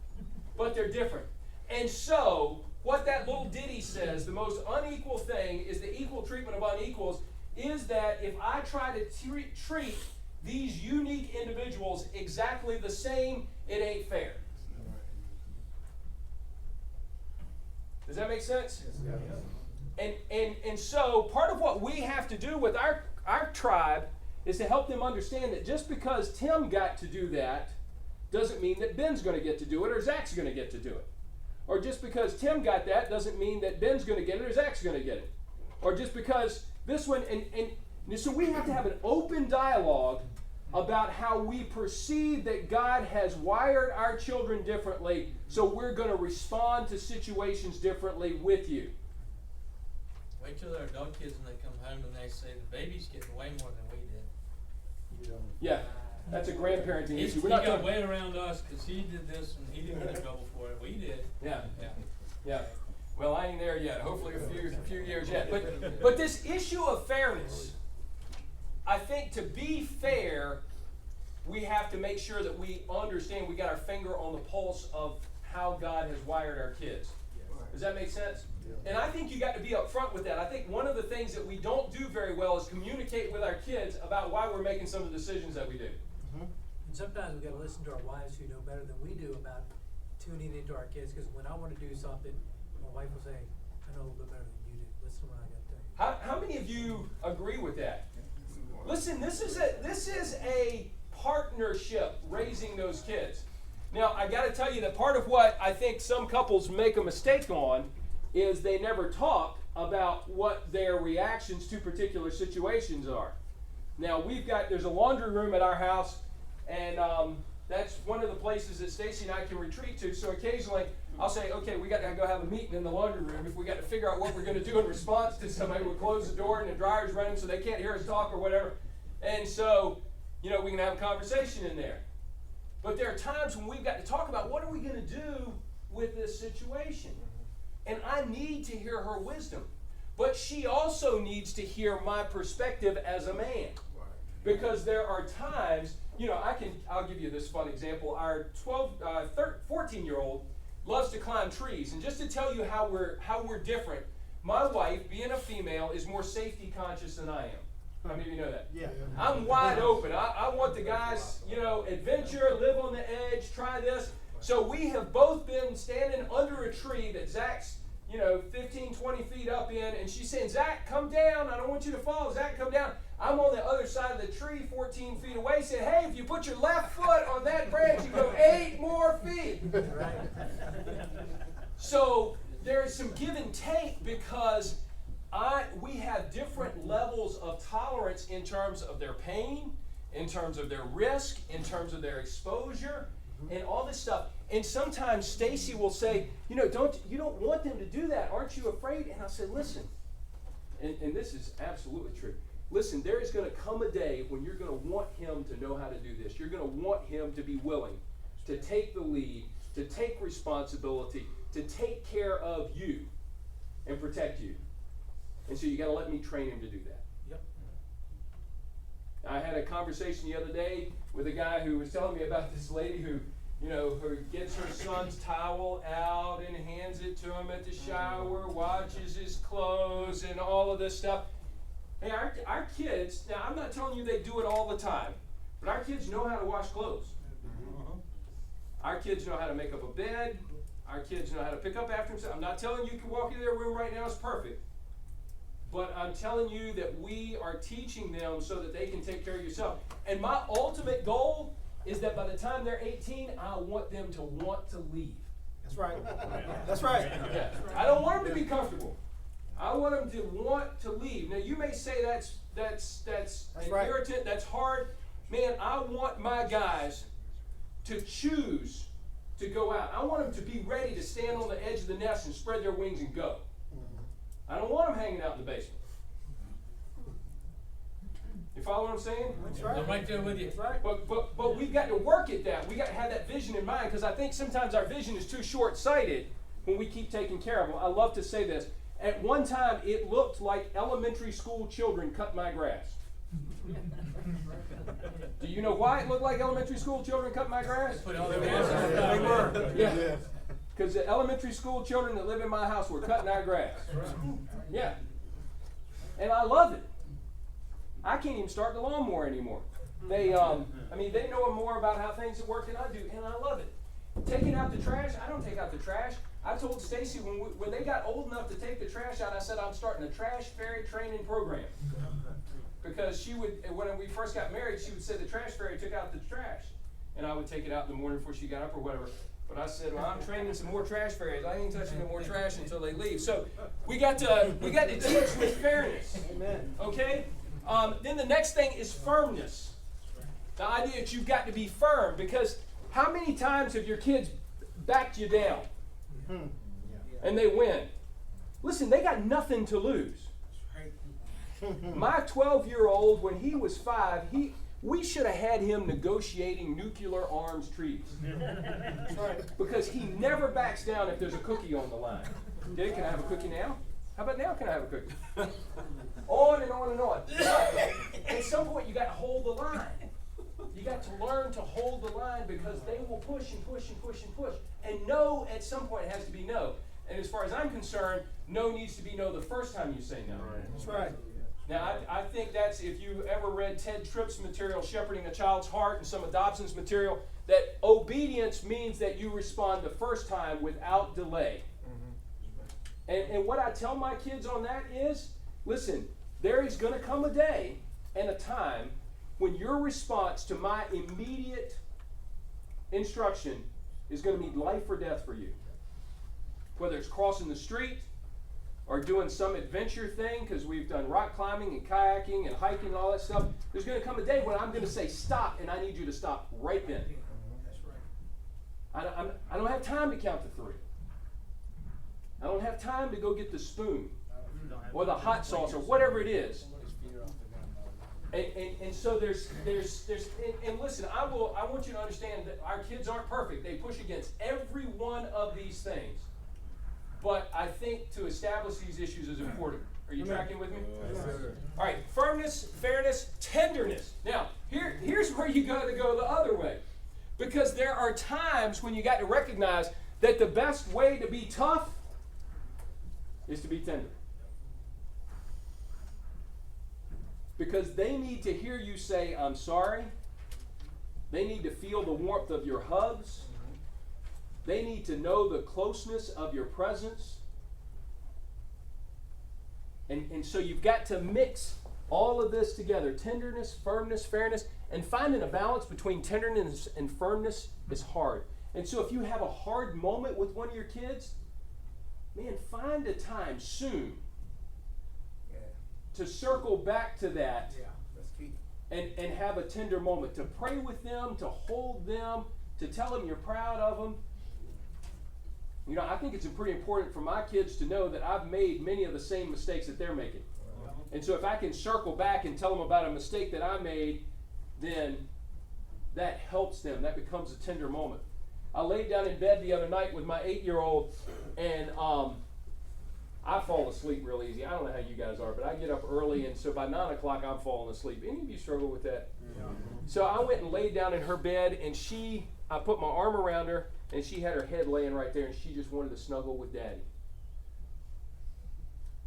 But they're different. And so, what that little ditty says, the most unequal thing is the equal treatment of unequals, is that if I try to treat these unique individuals exactly the same, it ain't fair. Does that make sense? Yes. And so part of what we have to do with our tribe is to help them understand that just because Tim got to do that doesn't mean that Ben's going to get to do it or Zach's going to get to do it. Or just because Tim got that doesn't mean that Ben's going to get it or Zach's going to get it. Or just because this one, and so we have to have an open dialogue about how we perceive that God has wired our children differently, so we're going to respond to situations differently with you. Wait till they're adult kids and they come home and they say the baby's getting way more than we did. Yeah, that's a grandparenting issue. He got way around us because he did this and he didn't get in trouble for it. We did. Yeah. Well, I ain't there yet. Hopefully a few years yet. But this issue of fairness, I think to be fair we have to make sure that we understand we got our finger on the pulse of how God has wired our kids. Does that make sense? And I think you got to be upfront with that. I think one of the things that we don't do very well is communicate with our kids about why we're making some of the decisions that we do. And sometimes we got to listen to our wives who know better than we do about tuning into our kids. Because when I want to do something, my wife will say, "I know a little bit better than you do. Listen to what I got to tell you." How many of you agree with that? Listen, this is a partnership raising those kids. Now, I got to tell you that part of what I think some couples make a mistake on is they never talk about what their reactions to particular situations are. Now, there's a laundry room at our house, and that's one of the places that Stacy and I can retreat to. So occasionally, I'll say, okay, we got to go have a meeting in the laundry room. If we got to figure out what we're going to do in response to somebody, we'll close the door and the dryer's running so they can't hear us talk or whatever. And so, we can have a conversation in there. But there are times when we've got to talk about what are we going to do with this situation. And I need to hear her wisdom. But she also needs to hear my perspective as a man. Because there are times, I'll give you this fun example. Our 14-year-old loves to climb trees. And just to tell you how we're different, my wife, being a female, is more safety conscious than I am. How many of you know that? Yeah. I'm wide open. I want the guys, adventure, live on the edge, try this. So we have both been standing under a tree that Zach's, 15, 20 feet up in, and she's saying, "Zach, come down. I don't want you to fall. Zach, come down." I'm on the other side of the tree, 14 feet away, saying, "Hey, if you put your left foot on that branch, you go 8 more feet." So there is some give and take because we have different levels of tolerance in terms of their pain, in terms of their risk, in terms of their exposure, and all this stuff. And sometimes Stacy will say, you don't want them to do that. Aren't you afraid? And I'll say, listen, and this is absolutely true. Listen, there is going to come a day when you're going to want him to know how to do this. You're going to want him to be willing to take the lead, to take responsibility, to take care of you and protect you. And so you got to let me train him to do that. Yep. I had a conversation the other day with a guy who was telling me about this lady who gets her son's towel out and hands it to him at the shower, washes his clothes and all of this stuff. Hey, our kids, now I'm not telling you they do it all the time, but our kids know how to wash clothes. Our kids know how to make up a bed. Our kids know how to pick up after themselves. I'm not telling you can walk into their room right now, it's perfect. But I'm telling you that we are teaching them so that they can take care of yourself. And my ultimate goal is that by the time they're 18, I want them to want to leave. That's right. That's right. Yeah. I don't want them to be comfortable. I want them to want to leave. Now you may say that's an right. irritant, that's hard. Man, I want my guys to choose to go out. I want them to be ready to stand on the edge of the nest and spread their wings and go. I don't want them hanging out in the basement. You follow what I'm saying? That's right. I'm right there with you. That's right. But we've got to work at that. We've got to have that vision in mind because I think sometimes our vision is too short-sighted when we keep taking care of them. I love to say this. At one time, it looked like elementary school children cut my grass. Do you know why it looked like elementary school children cut my grass? Put all their hands on the They ground. were. Yeah. Because the elementary school children that live in my house were cutting our grass. Yeah. And I love it. I can't even start the lawnmower anymore. They know more about how things work than I do, and I love it. Taking out the trash, I don't take out the trash. I told Stacy when they got old enough to take the trash out, I said I'm starting a trash fairy training program. Because she would, when we first got married, she would say the trash fairy took out the trash. And I would take it out in the morning before she got up or whatever. But I said, well, I'm training some more trash fairies. I ain't touching no more trash until they leave. So we got to teach with fairness. Amen. Okay? Then the next thing is firmness. The idea that you've got to be firm, because how many times have your kids backed you down and they win? Listen, they got nothing to lose. My 12-year-old, when he was 5, we should have had him negotiating nuclear arms treaties. Because he never backs down if there's a cookie on the line. Dad, can I have a cookie now? How about now can I have a cookie? On and on and on. At some point you got to hold the line. You got to learn to hold the line because they will push and push and push and push. And no, at some point, it has to be no. And as far as I'm concerned, no needs to be no the first time you say no. That's right. Now, I think that's, if you ever read Ted Tripp's material, Shepherding a Child's Heart, and some of Dobson's material, that obedience means that you respond the first time without delay. And what I tell my kids on that is, listen, there is going to come a day and a time when your response to my immediate instruction is going to mean life or death for you. Whether it's crossing the street or doing some adventure thing, because we've done rock climbing and kayaking and hiking and all that stuff, there's going to come a day when I'm going to say stop, and I need you to stop right then. That's right. I don't have time to count to 3. I don't have time to go get the spoon or the hot sauce or whatever it is. And so there's and listen, I want you to understand that our kids aren't perfect. They push against every one of these things. But I think to establish these issues is important. Are you tracking with me? Yes, sir. All right, firmness, fairness, tenderness. Now, here's where you got to go the other way. Because there are times when you got to recognize that the best way to be tough is to be tender. Because they need to hear you say, I'm sorry. They need to feel the warmth of your hugs. They need to know the closeness of your presence. And so you've got to mix all of this together. Tenderness, firmness, fairness, and finding a balance between tenderness and firmness is hard. And so if you have a hard moment with one of your kids, man, find a time soon to circle back to that. Yeah, that's key. And have a tender moment, to pray with them, to hold them, to tell them you're proud of them. You know, I think it's pretty important for my kids to know that I've made many of the same mistakes that they're making. And so if I can circle back and tell them about a mistake that I made, then that helps them. That becomes a tender moment. I laid down in bed the other night with my 8-year-old, and I fall asleep real easy. I don't know how you guys are, but I get up early, and so by 9 o'clock I'm falling asleep. Any of you struggle with that? Yeah. So I went and laid down in her bed, and I put my arm around her, and she had her head laying right there, and she just wanted to snuggle with Daddy.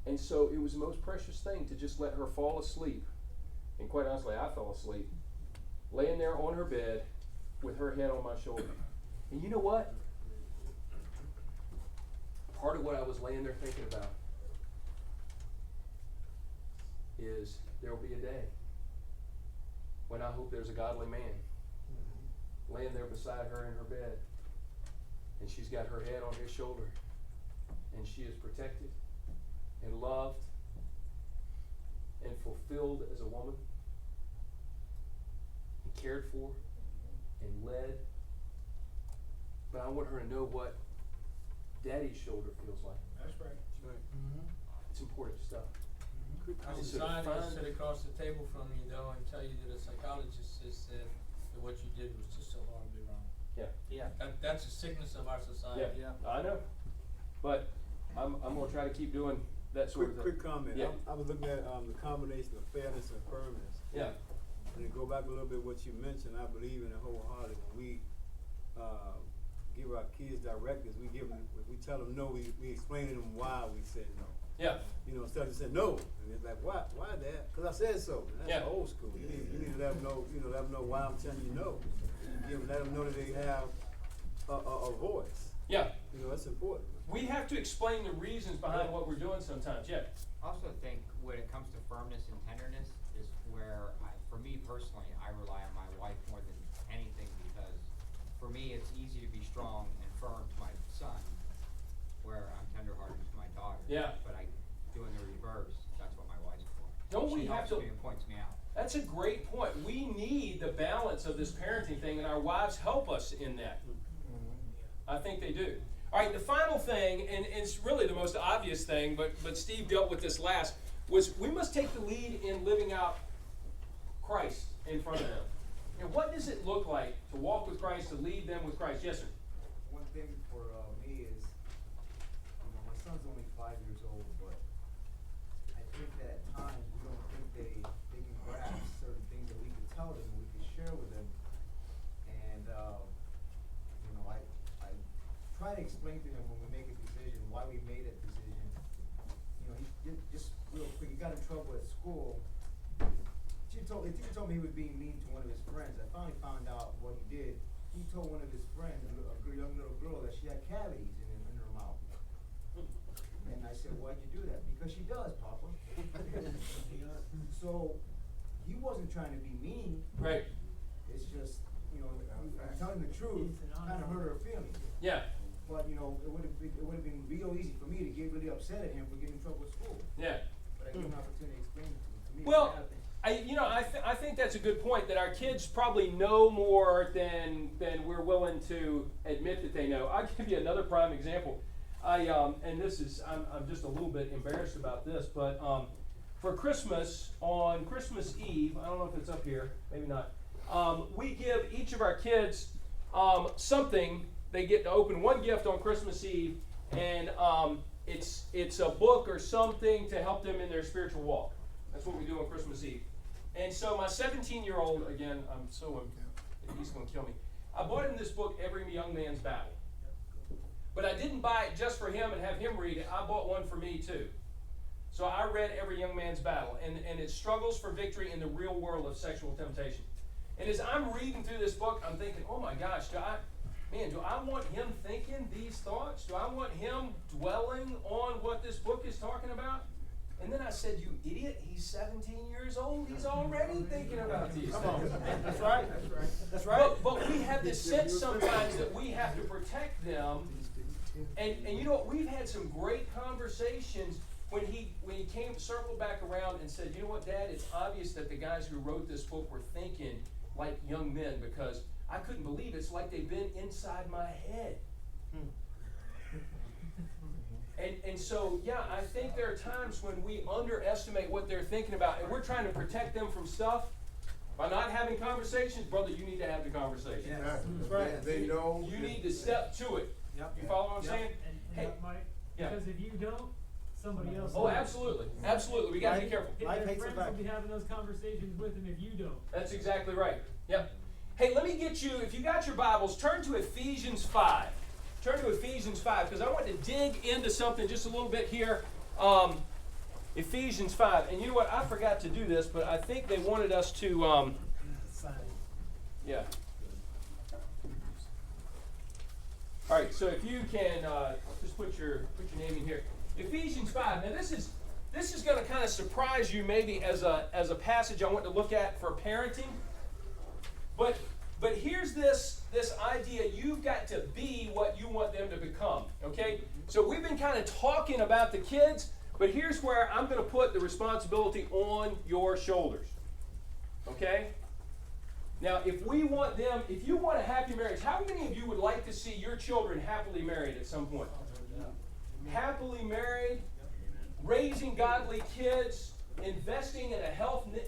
And so it was the most precious thing to just let her fall asleep. And quite honestly, I fell asleep, laying there on her bed with her head on my shoulder. And you know what? Part of what I was laying there thinking about is there will be a day when I hope there's a godly man laying there beside her in her bed, and she's got her head on his shoulder, and she is protected and loved and fulfilled as a woman and cared for and led. But I want her to know what Daddy's shoulder feels like. That's right. It's important stuff. Our And so society will find- sit across the table from you though and tell you that a psychologist has said that what you did was just so horribly wrong. Yeah. That's a sickness of our society. Yeah, I know. But I'm going to try to keep doing that sort of thing. Quick comment. Yeah. I was looking at the combination of fairness and firmness. Yeah. And to go back a little bit what you mentioned, I believe in it wholeheartedly. When we give our kids directives, we tell them no, we explain to them why we said no. Yeah. You know, instead of saying no, and it's like, why Dad? Because I said so. That's Yeah. old school. You need to let them know, let them know why I'm telling you no. Let them know that they have a voice. Yeah. You know, that's important. We have to explain the reasons behind what we're doing sometimes. Yeah. I also think when it comes to firmness and tenderness is where, for me personally, I rely on my wife more than anything, because for me it's easy to be strong and firm to my son, where I'm tenderhearted to my daughter. Yeah. But I do in the reverse. That's what my wife's for. Don't we She have helps to- me and points me out. That's a great point. We need the balance of this parenting thing, and our wives help us in that. I think they do. All right, the final thing, and it's really the most obvious thing, but Steve dealt with this last, was we must take the lead in living out Christ in front of them. And what does it look like to walk with Christ, to lead them with Christ? Yes, sir. One thing for me is, my son's only 5 years old, but I think that at times we don't think they can grasp certain things that we could tell them, we could share with them, to explain to him when we make a decision, why we made that decision. You know, he just real quick, he got in trouble at school. The teacher told me he was being mean to one of his friends. I finally found out what he did. He told one of his friends, a young little girl, that she had cavities in her mouth. And I said, why'd you do that? Because she does, Papa. So, he wasn't trying to be mean. Right. It's just, you know, I'm telling the truth, kind of hurt her feelings. Yeah. But, you know, it would have been real easy for me to get really upset at him for getting in trouble at school. Yeah. But I gave him an opportunity to explain it to me. Well, I think that's a good point, that our kids probably know more than we're willing to admit that they know. I'll give you another prime example. And this is, I'm just a little bit embarrassed about this, but for Christmas, on Christmas Eve, I don't know if it's up here, maybe not, we give each of our kids something. They get to open one gift on Christmas Eve, and it's a book or something to help them in their spiritual walk. That's what we do on Christmas Eve. And so my 17-year-old, again, he's going to kill me. I bought him this book, Every Young Man's Battle. But I didn't buy it just for him and have him read it. I bought one for me too. So I read Every Young Man's Battle, and it struggles for victory in the real world of sexual temptation. And as I'm reading through this book, I'm thinking, oh my gosh, do I want him thinking these thoughts? Do I want him dwelling on what this book is talking about? And then I said, you idiot, he's 17 years old. He's already thinking about these things. That's right. That's right. But we have this sense sometimes that we have to protect them. And you know what? We've had some great conversations when he circled back around and said, you know what, Dad, it's obvious that the guys who wrote this book were thinking like young men, because I couldn't believe it's like they've been inside my head. And so, yeah, I think there are times when we underestimate what they're thinking about, and we're trying to protect them from stuff by not having conversations. Brother, you need to have the conversation. Yeah. That's right. They know. You need to step to it. Yep. You follow what I'm saying? And Mike, Yeah. because if you don't, somebody else Oh, will. absolutely. Absolutely. We got to be careful. If Life their hates it friends back. will be having those conversations with them if you don't. That's exactly right. Yep. Hey, let me get you, if you got your Bibles, turn to Ephesians 5. Turn to Ephesians 5, because I want to dig into something just a little bit here. Ephesians 5. And you know what? I forgot to do this, but I think they wanted us to, yeah. All right, so if you can just put your name in here. Ephesians 5. Now this is going to kind of surprise you maybe as a passage I want to look at for parenting. But here's this idea: you've got to be what you want them to become. Okay? So we've been kind of talking about the kids, but here's where I'm going to put the responsibility on your shoulders. Okay? Now, if you want a happy marriage, how many of you would like to see your children happily married at some point? Happily married, raising godly kids, investing in a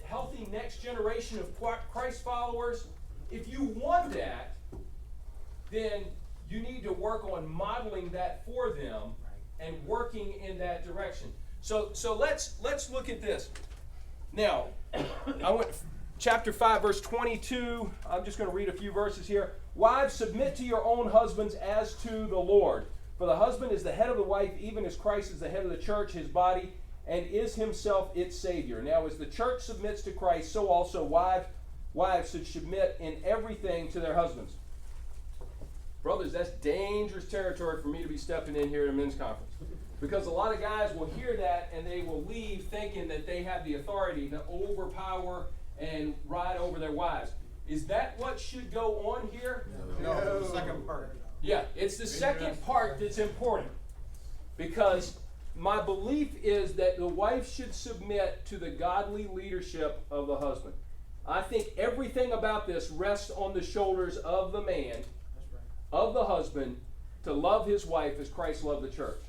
healthy next generation of Christ followers. If you want that, then you need to work on modeling that for them and working in that direction. So let's look at this. Now, I went chapter 5, verse 22. I'm just going to read a few verses here. Wives, submit to your own husbands as to the Lord. For the husband is the head of the wife, even as Christ is the head of the church, his body, and is himself its Savior. Now, as the church submits to Christ, so also wives should submit in everything to their husbands. Brothers, that's dangerous territory for me to be stepping in here at a men's conference. Because a lot of guys will hear that and they will leave thinking that they have the authority to overpower and ride over their wives. Is that what should go on here? No, the second part. Yeah, it's the second part that's important. Because my belief is that the wife should submit to the godly leadership of the husband. I think everything about this rests on the shoulders of the man, of the husband, to love his wife as Christ loved the church.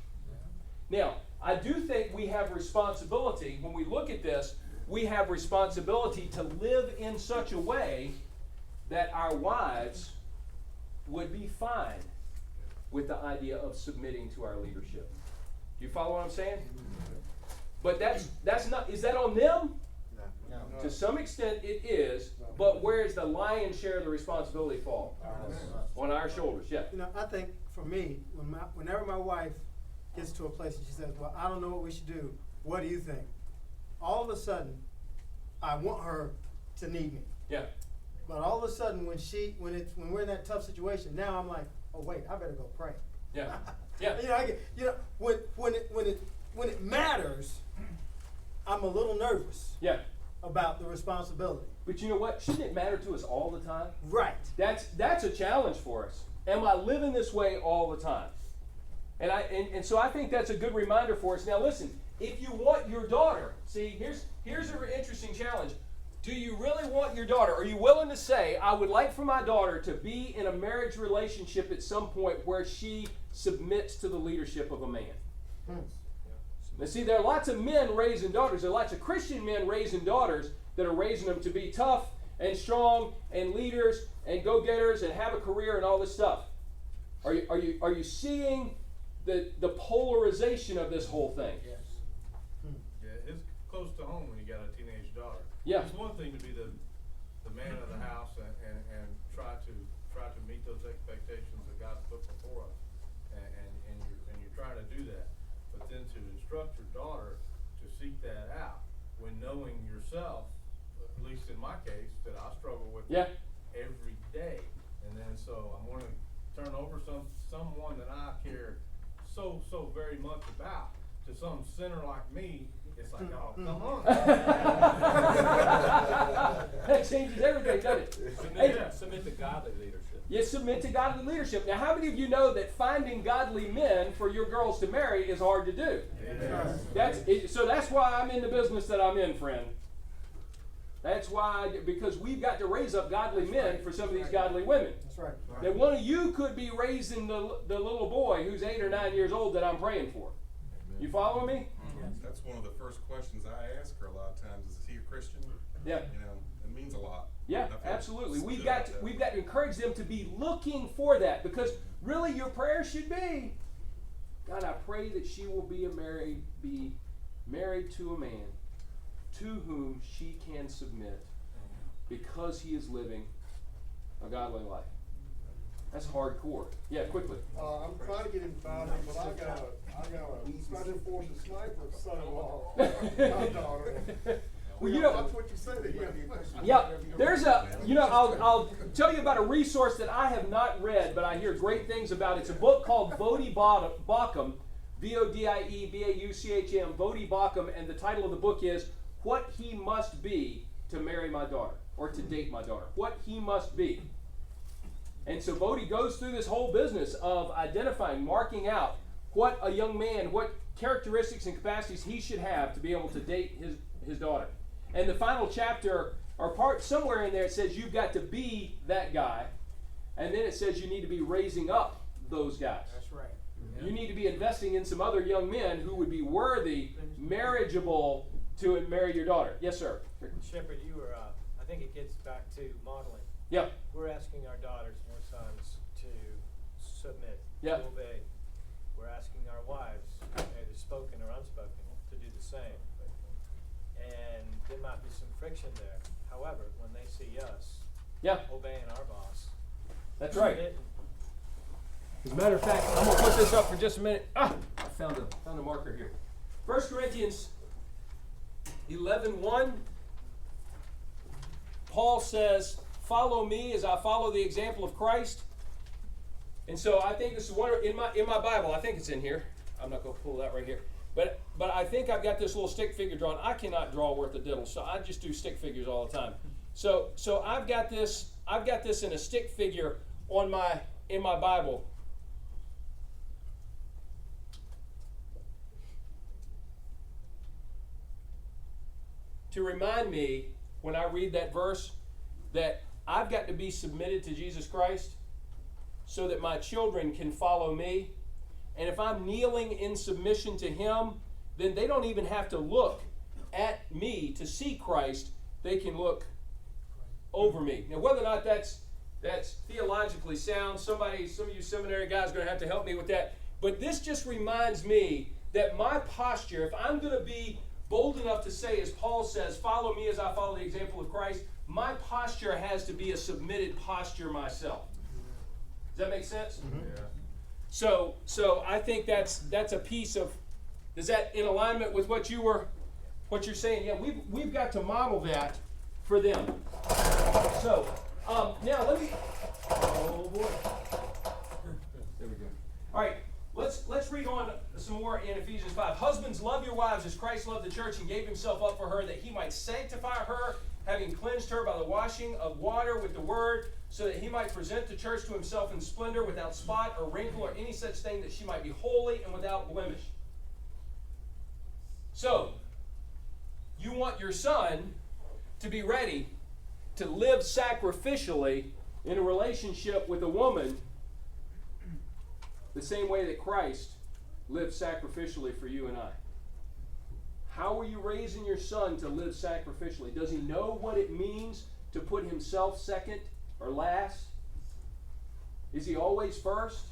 Now, I do think we have responsibility. When we look at this, we have responsibility to live in such a way that our wives would be fine with the idea of submitting to our leadership. Do you follow what I'm saying? But that's not, is that on them? To some extent it is, but where is the lion's share of the responsibility fall? On our shoulders, yeah. You know, I think for me, whenever my wife gets to a place and she says, well, I don't know what we should do, what do you think? All of a sudden, I want her to need me. Yeah. But all of a sudden, when we're in that tough situation, now I'm like, oh wait, I better go pray. Yeah. Yeah. When it matters, I'm a little nervous. Yeah. About the responsibility. But you know what? Shouldn't it matter to us all the time? Right. That's a challenge for us. Am I living this way all the time? And so I think that's a good reminder for us. Now listen, if you want your daughter, see, here's an interesting challenge. Do you really want your daughter? Are you willing to say, I would like for my daughter to be in a marriage relationship at some point where she submits to the leadership of a man? Now see, there are lots of men raising daughters. There are lots of Christian men raising daughters that are raising them to be tough and strong and leaders and go-getters and have a career and all this stuff. Are you seeing the polarization of this whole thing? Yes. Yeah, it's close to home when you got a teenage daughter. Yeah. It's one thing to be the man of the house and try to meet those expectations that God's put before us, and you're trying to do that. But then to instruct your daughter to seek that out when knowing yourself, at least in my case, that I struggle with every day. And then so I'm going to turn over someone that I care so very much about to some sinner like me. It's like, oh, come on. That changes everything, doesn't it? Submit to godly leadership. You submit to godly leadership. Now, how many of you know that finding godly men for your girls to marry is hard to do? So that's why I'm in the business that I'm in, friend. That's why, because we've got to raise up godly men for some of these godly women. That's right. That one of you could be raising the little boy who's 8 or 9 years old that I'm praying for. You following me? That's one of the first questions I ask her a lot of times is he a Christian? Yeah. You know, it means a lot. Yeah, absolutely. We've got to encourage them to be looking for that, because really your prayer should be, God, I pray that she will be married to a man to whom she can submit because he is living a godly life. That's hardcore. Yeah, quickly. I'm trying to get him found, but I got a special forces sniper son-in-law. My daughter. Well, you know, that's what you said to him. Yeah, there's I'll tell you about a resource that I have not read, but I hear great things about. It's a book called Bodhi Baucham, Vodie-Baucham, Bodhi Baucham, and the title of the book is What He Must Be to Marry My Daughter, or to Date My Daughter. What He Must Be. And so Bodhi goes through this whole business of identifying, marking out what a young man, what characteristics and capacities he should have to be able to date his daughter. And the final chapter, or part somewhere in there, it says you've got to be that guy. And then it says you need to be raising up those guys. That's right. You need to be investing in some other young men who would be worthy, marriageable to marry your daughter. Yes, sir. Shepherd, you were, I think it gets back to modeling. Yeah. We're asking our daughters and our sons to submit, to obey. We're asking our wives, either spoken or unspoken, to do the same. And there might be some friction there. However, when they see us obeying our boss, that's right. As a matter of fact, I'm going to put this up for just a minute. I found a marker here. 1 Corinthians 11:1. Paul says, "Follow me as I follow the example of Christ." And so I think this is one in my Bible. I think it's in here. I'm not going to pull that right here. But I think I've got this little stick figure drawn. I cannot draw worth a diddle, so I just do stick figures all the time. So I've got this in a stick figure in my Bible. To remind me when I read that verse that I've got to be submitted to Jesus Christ so that my children can follow me. And if I'm kneeling in submission to Him, then they don't even have to look at me to see Christ. They can look over me. Now, whether or not that's theologically sound, some of you seminary guys are going to have to help me with that. But this just reminds me that my posture, if I'm going to be bold enough to say, as Paul says, follow me as I follow the example of Christ, my posture has to be a submitted posture myself. Does that make sense? Yeah. So I think that's a piece of, is that in alignment with what you're saying? Yeah, we've got to model that for them. So now let me, oh boy. There we go. All right, let's read on some more in Ephesians 5. Husbands, love your wives as Christ loved the church and gave himself up for her, that he might sanctify her, having cleansed her by the washing of water with the word, so that he might present the church to himself in splendor, without spot or wrinkle or any such thing, that she might be holy and without blemish. So, you want your son to be ready to live sacrificially in a relationship with a woman the same way that Christ lived sacrificially for you and I. How are you raising your son to live sacrificially? Does he know what it means to put himself second or last? Is he always first?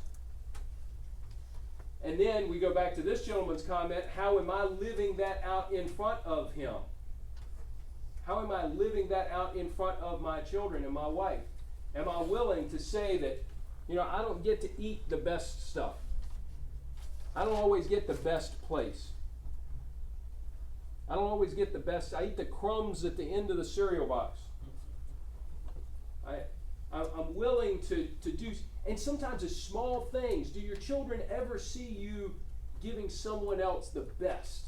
And then we go back to this gentleman's comment, how am I living that out in front of him? How am I living that out in front of my children and my wife? Am I willing to say that, I don't get to eat the best stuff. I don't always get the best place. I don't always get the best. I eat the crumbs at the end of the cereal box. I'm willing to do, and sometimes it's small things. Do your children ever see you giving someone else the best?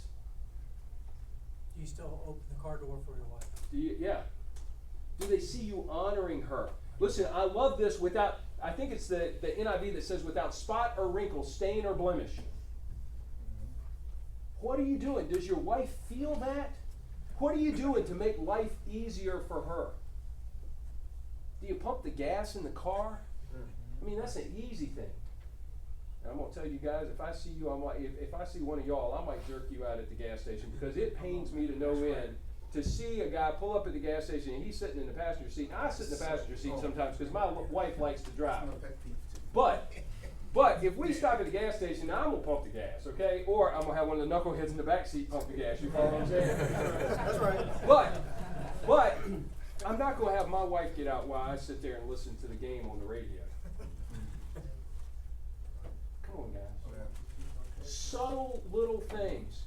Do you still open the car door for your wife? Yeah. Do they see you honoring her? Listen, I love this without, I think it's the NIV that says without spot or wrinkle, stain or blemish. What are you doing? Does your wife feel that? What are you doing to make life easier for her? Do you pump the gas in the car? I mean, that's an easy thing. And I'm going to tell you guys, if I see you, if I see one of y'all, I might jerk you out at the gas station, because it pains me to no end to see a guy pull up at the gas station and he's sitting in the passenger seat. I sit in the passenger seat sometimes because my wife likes to drive. But if we stop at the gas station, I'm going to pump the gas, okay? Or I'm going to have one of the knuckleheads in the back seat pump the gas. You follow what I'm saying? That's right. But I'm not going to have my wife get out while I sit there and listen to the game on the radio. Come on, guys. Subtle little things.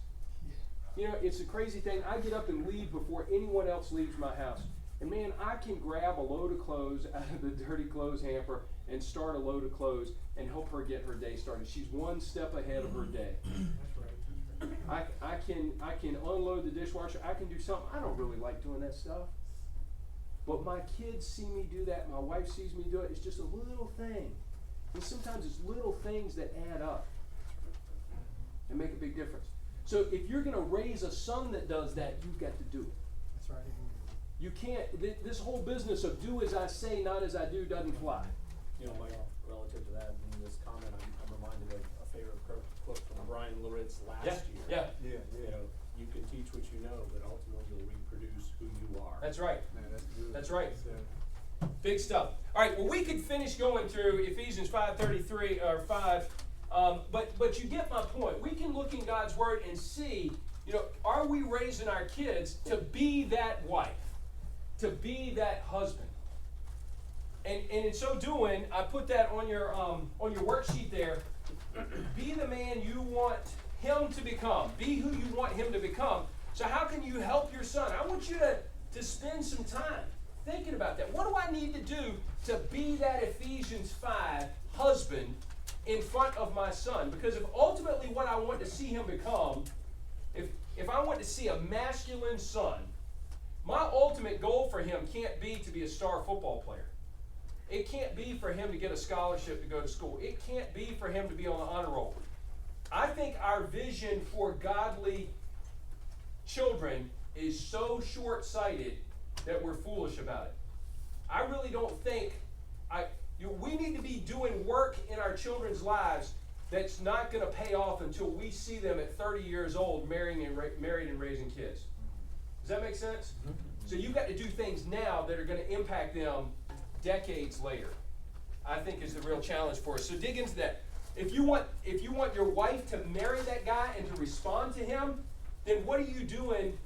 It's a crazy thing. I get up and leave before anyone else leaves my house. And man, I can grab a load of clothes out of the dirty clothes hamper and start a load of clothes and help her get her day started. She's one step ahead of her day. I can unload the dishwasher. I can do something. I don't really like doing that stuff. But my kids see me do that. My wife sees me do it. It's just a little thing. And sometimes it's little things that add up and make a big difference. So if you're going to raise a son that does that, you've got to do it. That's right. You can't, this whole business of do as I say, not as I do, doesn't fly. Mike, relative to that, in this comment, I'm reminded of a favorite quote from Brian Loritz last year. Yeah. You can teach what you know, but ultimately you'll reproduce who you are. That's right. Man, that's good. That's right. Big stuff. All right, well, we could finish going through Ephesians 5:33 or 5, but you get my point. We can look in God's Word and see, are we raising our kids to be that wife, to be that husband? And in so doing, I put that on your worksheet there. Be the man you want him to become. Be who you want him to become. So how can you help your son? I want you to spend some time thinking about that. What do I need to do to be that Ephesians 5 husband in front of my son? Because if ultimately what I want to see him become, if I want to see a masculine son, my ultimate goal for him can't be to be a star football player. It can't be for him to get a scholarship to go to school. It can't be for him to be on the honor roll. I think our vision for godly children is so short-sighted that we're foolish about it. I really don't think we need to be doing work in our children's lives that's not going to pay off until we see them at 30 years old married and raising kids. Does that make sense? So you've got to do things now that are going to impact them decades later, I think, is the real challenge for us. So dig into that. If you want your wife to marry that guy and to respond to him, then what are you doing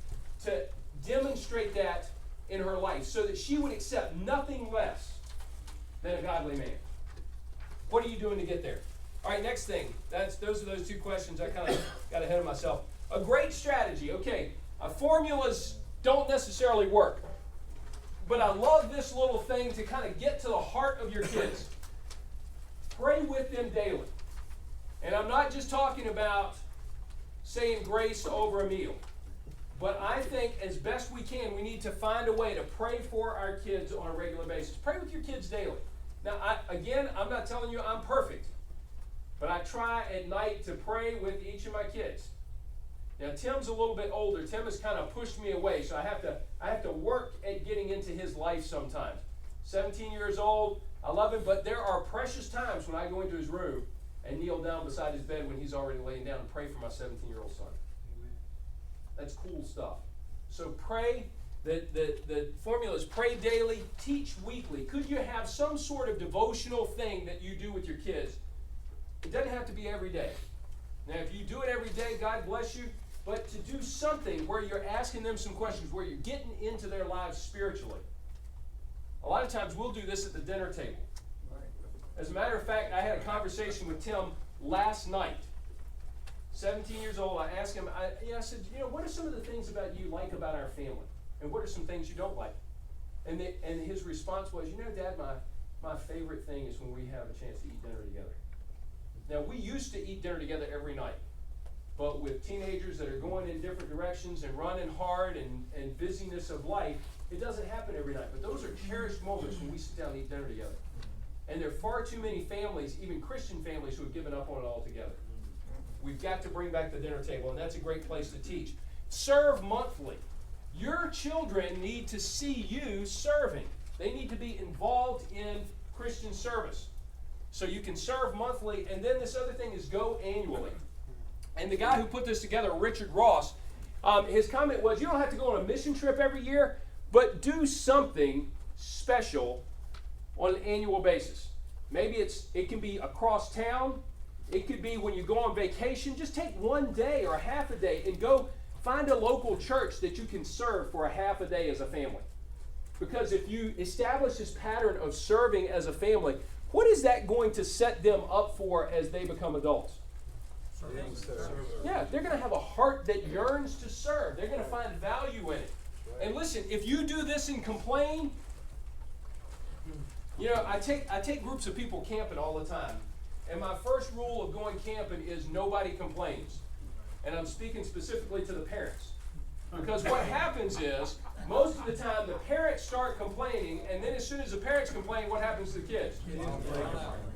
to demonstrate that in her life so that she would accept nothing less than a godly man? What are you doing to get there? All right, next thing. Those are those two questions. I kind of got ahead of myself. A great strategy. Okay, formulas don't necessarily work. But I love this little thing to kind of get to the heart of your kids. Pray with them daily. And I'm not just talking about saying grace over a meal. But I think as best we can, we need to find a way to pray for our kids on a regular basis. Pray with your kids daily. Now, I'm not telling you I'm perfect. But I try at night to pray with each of my kids. Now, Tim's a little bit older. Tim has kind of pushed me away, so I have to work at getting into his life sometimes. 17 years old, I love him, but there are precious times when I go into his room and kneel down beside his bed when he's already laying down and pray for my 17-year-old son. Amen. That's cool stuff. So pray. The formula is pray daily, teach weekly. Could you have some sort of devotional thing that you do with your kids? It doesn't have to be every day. Now, if you do it every day, God bless you. But to do something where you're asking them some questions, where you're getting into their lives spiritually. A lot of times we'll do this at the dinner table. As a matter of fact, I had a conversation with Tim last night. 17 years old, I asked him, I said, what are some of the things about you like about our family? And what are some things you don't like? And his response was, Dad, my favorite thing is when we have a chance to eat dinner together. Now, we used to eat dinner together every night. But with teenagers that are going in different directions and running hard and busyness of life, it doesn't happen every night. But those are cherished moments when we sit down and eat dinner together. And there are far too many families, even Christian families, who have given up on it altogether. We've got to bring back the dinner table, and that's a great place to teach. Serve monthly. Your children need to see you serving. They need to be involved in Christian service. So you can serve monthly, and then this other thing is go annually. And the guy who put this together, Richard Ross, his comment was, you don't have to go on a mission trip every year, but do something special on an annual basis. Maybe it can be across town. It could be when you go on vacation. Just take one day or a half a day and go find a local church that you can serve for a half a day as a family. Because if you establish this pattern of serving as a family, what is that going to set them up for as they become adults? Yeah, they're going to have a heart that yearns to serve. They're going to find value in it. And listen, if you do this and complain, I take groups of people camping all the time. And my first rule of going camping is nobody complains. And I'm speaking specifically to the parents. Because what happens is, most of the time, the parents start complaining, and then as soon as the parents complain, what happens to the kids?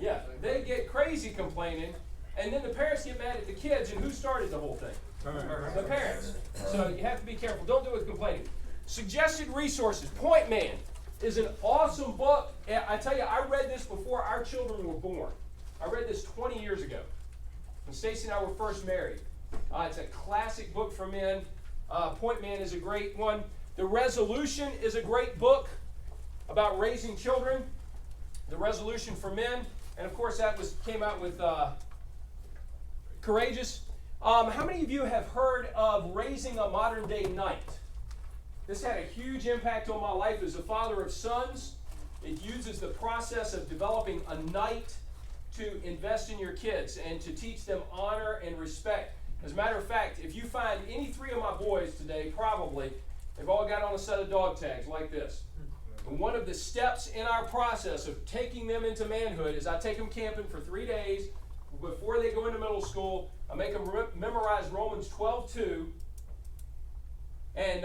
Yeah, they get crazy complaining, and then the parents get mad at the kids, and who started the whole thing? The parents. So you have to be careful. Don't do it with complaining. Suggested resources. Point Man is an awesome book. I tell you, I read this before our children were born. I read this 20 years ago when Stacy and I were first married. It's a classic book for men. Point Man is a great one. The Resolution is a great book about raising children. The Resolution for Men. And of course that came out with Courageous. How many of you have heard of Raising a Modern Day Knight? This had a huge impact on my life as a father of sons. It uses the process of developing a knight to invest in your kids and to teach them honor and respect. As a matter of fact, if you find any three of my boys today, probably, they've all got on a set of dog tags like this. And one of the steps in our process of taking them into manhood is I take them camping for 3 days. Before they go into middle school, I make them memorize Romans 12:2 and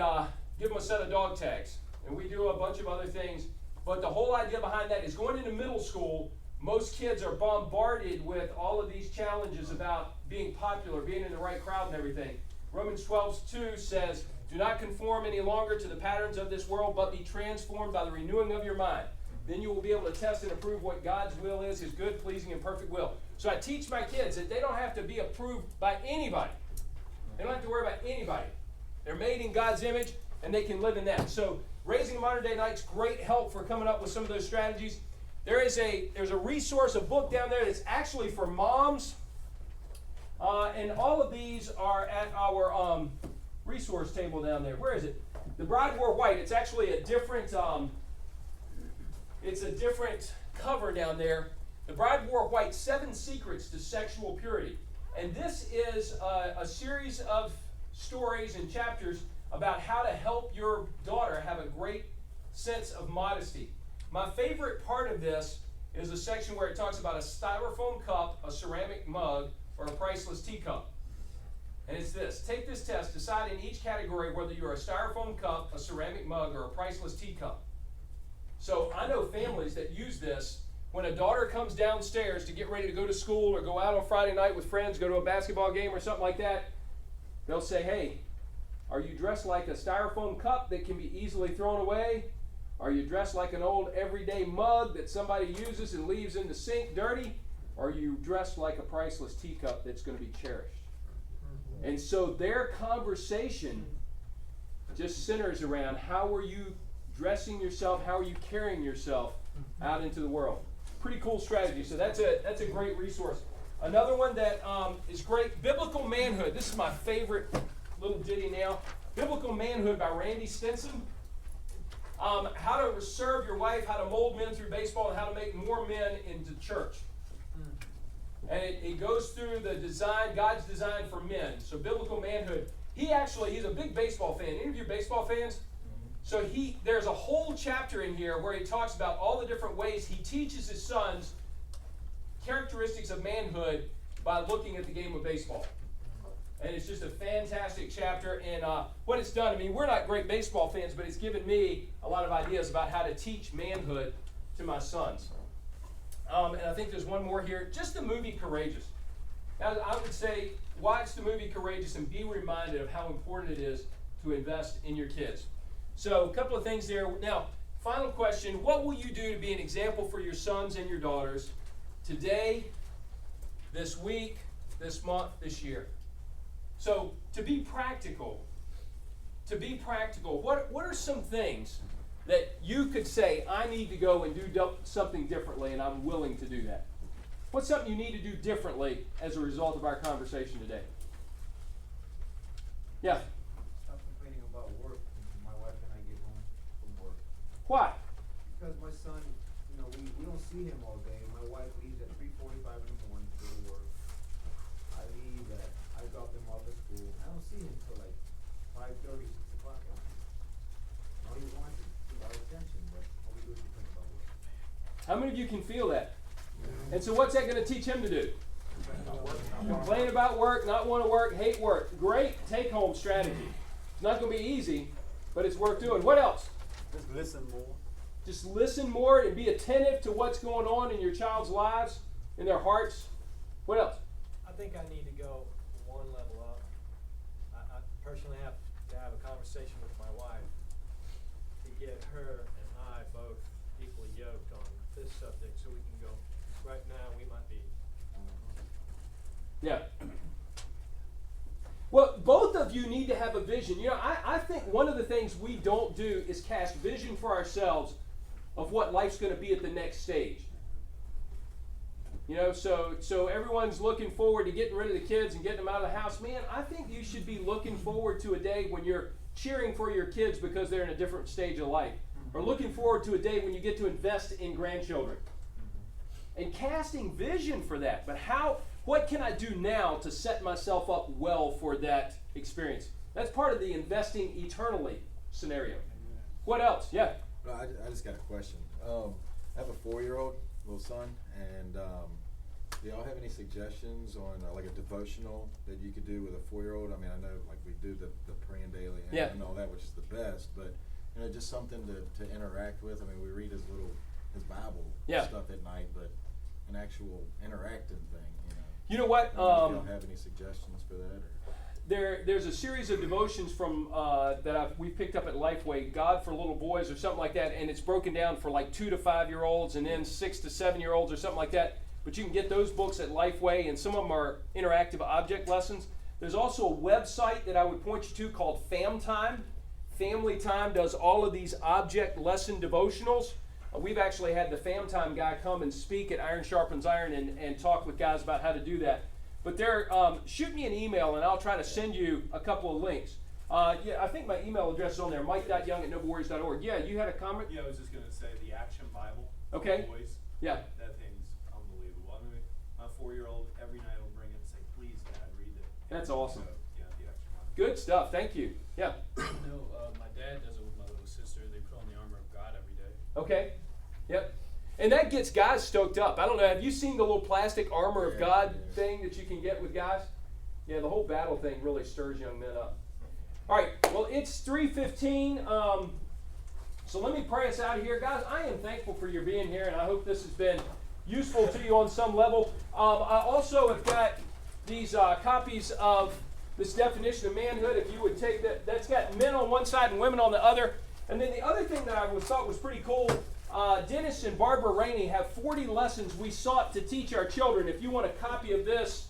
give them a set of dog tags. And we do a bunch of other things. But the whole idea behind that is going into middle school, most kids are bombarded with all of these challenges about being popular, being in the right crowd and everything. Romans 12:2 says, do not conform any longer to the patterns of this world, but be transformed by the renewing of your mind. Then you will be able to test and approve what God's will is, his good, pleasing, and perfect will. So I teach my kids that they don't have to be approved by anybody. They don't have to worry about anybody. They're made in God's image, and they can live in that. So Raising a Modern Day Knight's great help for coming up with some of those strategies. There's a resource, a book down there that's actually for moms. And all of these are at our resource table down there. Where is it? The Bride Wore White. It's actually a different, it's a different cover down there. The Bride Wore White, 7 Secrets to Sexual Purity. And this is a series of stories and chapters about how to help your daughter have a great sense of modesty. My favorite part of this is a section where it talks about a styrofoam cup, a ceramic mug, or a priceless teacup. And it's this: take this test, decide in each category whether you're a styrofoam cup, a ceramic mug, or a priceless teacup. So I know families that use this when a daughter comes downstairs to get ready to go to school or go out on Friday night with friends, go to a basketball game or something like that. They'll say, hey, are you dressed like a styrofoam cup that can be easily thrown away? Are you dressed like an old everyday mug that somebody uses and leaves in the sink dirty? Or are you dressed like a priceless teacup that's going to be cherished? And so their conversation just centers around how are you dressing yourself, how are you carrying yourself out into the world. Pretty cool strategy. So that's a great resource. Another one that is great, Biblical Manhood. This is my favorite little ditty now. Biblical Manhood by Randy Stinson. How to serve your wife, how to mold men through baseball, and how to make more men into church. And it goes through the design, God's design for men. So Biblical Manhood. He's a big baseball fan. Any of you baseball fans? So there's a whole chapter in here where he talks about all the different ways he teaches his sons characteristics of manhood by looking at the game of baseball. And it's just a fantastic chapter. And what it's done, I mean, we're not great baseball fans, but it's given me a lot of ideas about how to teach manhood to my sons. And I think there's one more here. Just the movie Courageous. Now, I would say watch the movie Courageous and be reminded of how important it is to invest in your kids. So a couple of things there. Now, final question. What will you do to be an example for your sons and your daughters today, this week, this month, this year? So to be practical, what are some things that you could say, I need to go and do something differently, and I'm willing to do that? What's something you need to do differently as a result of our conversation today? Yeah? Stop complaining about work when my wife and I get home from work. Why? Because my son, we don't see him all day. My wife leaves at 3:45 in the morning to go to work. I drop him off at school. I don't see him till like 5:30, 6 o'clock at night. All he wants is our attention, but all we do is complain about work. How many of you can feel that? And so what's that going to teach him to do? Complain about work, not want to work, hate work. Great take-home strategy. It's not going to be easy, but it's worth doing. What else? Just listen more. Just listen more and be attentive to what's going on in your child's lives, in their hearts. What else? I think I need to go one level up. I personally have to have a conversation with my wife to get her and I both equally yoked on this subject so we can go. Right now we might be. Yeah. Well, both of you need to have a vision. I think one of the things we don't do is cast vision for ourselves of what life's going to be at the next stage. So everyone's looking forward to getting rid of the kids and getting them out of the house. Man, I think you should be looking forward to a day when you're cheering for your kids because they're in a different stage of life. Or looking forward to a day when you get to invest in grandchildren. And casting vision for that. But what can I do now to set myself up well for that experience? That's part of the investing eternally scenario. What else? Yeah. No, I just got a question. I have a 4-year-old little son, and do y'all have any suggestions on like a devotional that you could do with a 4-year-old? I mean, I know like we do the praying daily and all that, which is the best, but just something to interact with. I mean, we read his Bible stuff at night, but an actual interactive thing. You know what? Do y'all have any suggestions for that? Or? There's a series of devotions from we picked up at Lifeway, God for Little Boys or something like that, and it's broken down for like 2 to 5-year-olds and then 6 to 7-year-olds or something like that. But you can get those books at Lifeway, and some of them are interactive object lessons. There's also a website that I would point you to called FamTime. Family Time does all of these object lesson devotionals. We've actually had the FamTime guy come and speak at Iron Sharpens Iron and talk with guys about how to do that. But shoot me an email and I'll try to send you a couple of links. Yeah, I think my email address is on there, mike.young@noblewarriors.org. Yeah, you had a comment? Yeah, I was just gonna say the Action Bible. Okay. For boys. Yeah. That thing's unbelievable. I mean, my 4-year-old every night will bring it and say, "Please, Dad, read it." That's awesome. So, yeah, the Action Bible. Good stuff. Thank you. Yeah. No, my dad does it with my little sister. They put on the armor of God every day. Okay. Yep. And that gets guys stoked up. I don't know. Have you seen the little plastic armor of God thing that you can get with guys? Yeah, the whole battle thing really stirs young men up. All right. Well, it's 3:15. So let me pray us out of here. Guys, I am thankful for your being here, and I hope this has been useful to you on some level. I also have got these copies of this definition of manhood. If you would take that, that's got men on one side and women on the other. And then the other thing that I thought was pretty cool, Dennis and Barbara Rainey have 40 lessons we sought to teach our children. If you want a copy of this,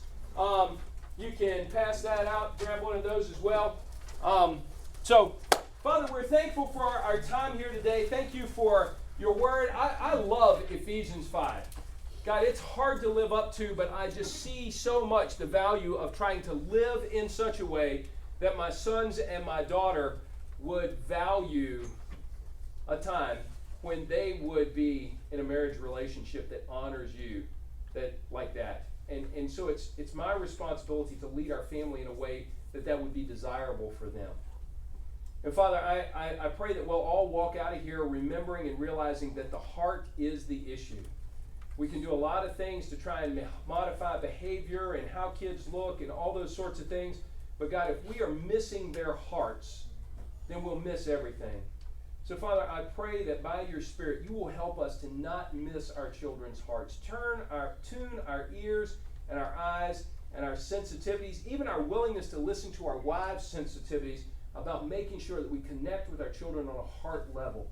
you can pass that out, grab one of those as well. So, Father, we're thankful for our time here today. Thank you for your word. I love Ephesians 5. God, it's hard to live up to, but I just see so much the value of trying to live in such a way that my sons and my daughter would value a time when they would be in a marriage relationship that honors you, like that. And so it's my responsibility to lead our family in a way that would be desirable for them. And Father, I pray that we'll all walk out of here remembering and realizing that the heart is the issue. We can do a lot of things to try and modify behavior and how kids look and all those sorts of things. But God, if we are missing their hearts, then we'll miss everything. So Father, I pray that by your Spirit, you will help us to not miss our children's hearts. Tune our ears and our eyes and our sensitivities, even our willingness to listen to our wives' sensitivities about making sure that we connect with our children on a heart level.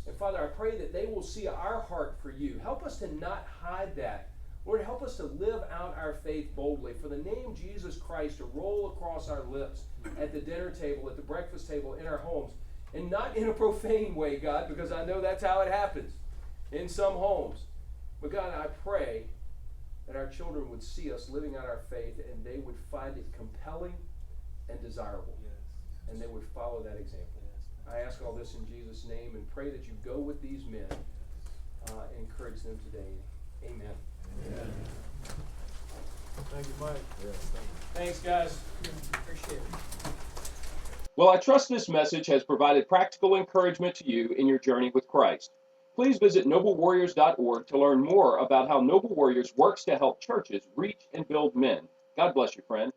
And Father, I pray that they will see our heart for you. Help us to not hide that. Lord, help us to live out our faith boldly. For the name Jesus Christ to roll across our lips at the dinner table, at the breakfast table, in our homes. And not in a profane way, God, because I know that's how it happens in some homes. But God, I pray that our children would see us living out our faith and they would find it compelling and desirable. And they would follow that example. I ask all this in Jesus' name and pray that you go with these men and encourage them today. Amen. Amen. Thank you, Mike. Yes, thank you. Thanks, guys. Appreciate it. Well, I trust this message has provided practical encouragement to you in your journey with Christ. Please visit noblewarriors.org to learn more about how Noble Warriors works to help churches reach and build men. God bless you, friend.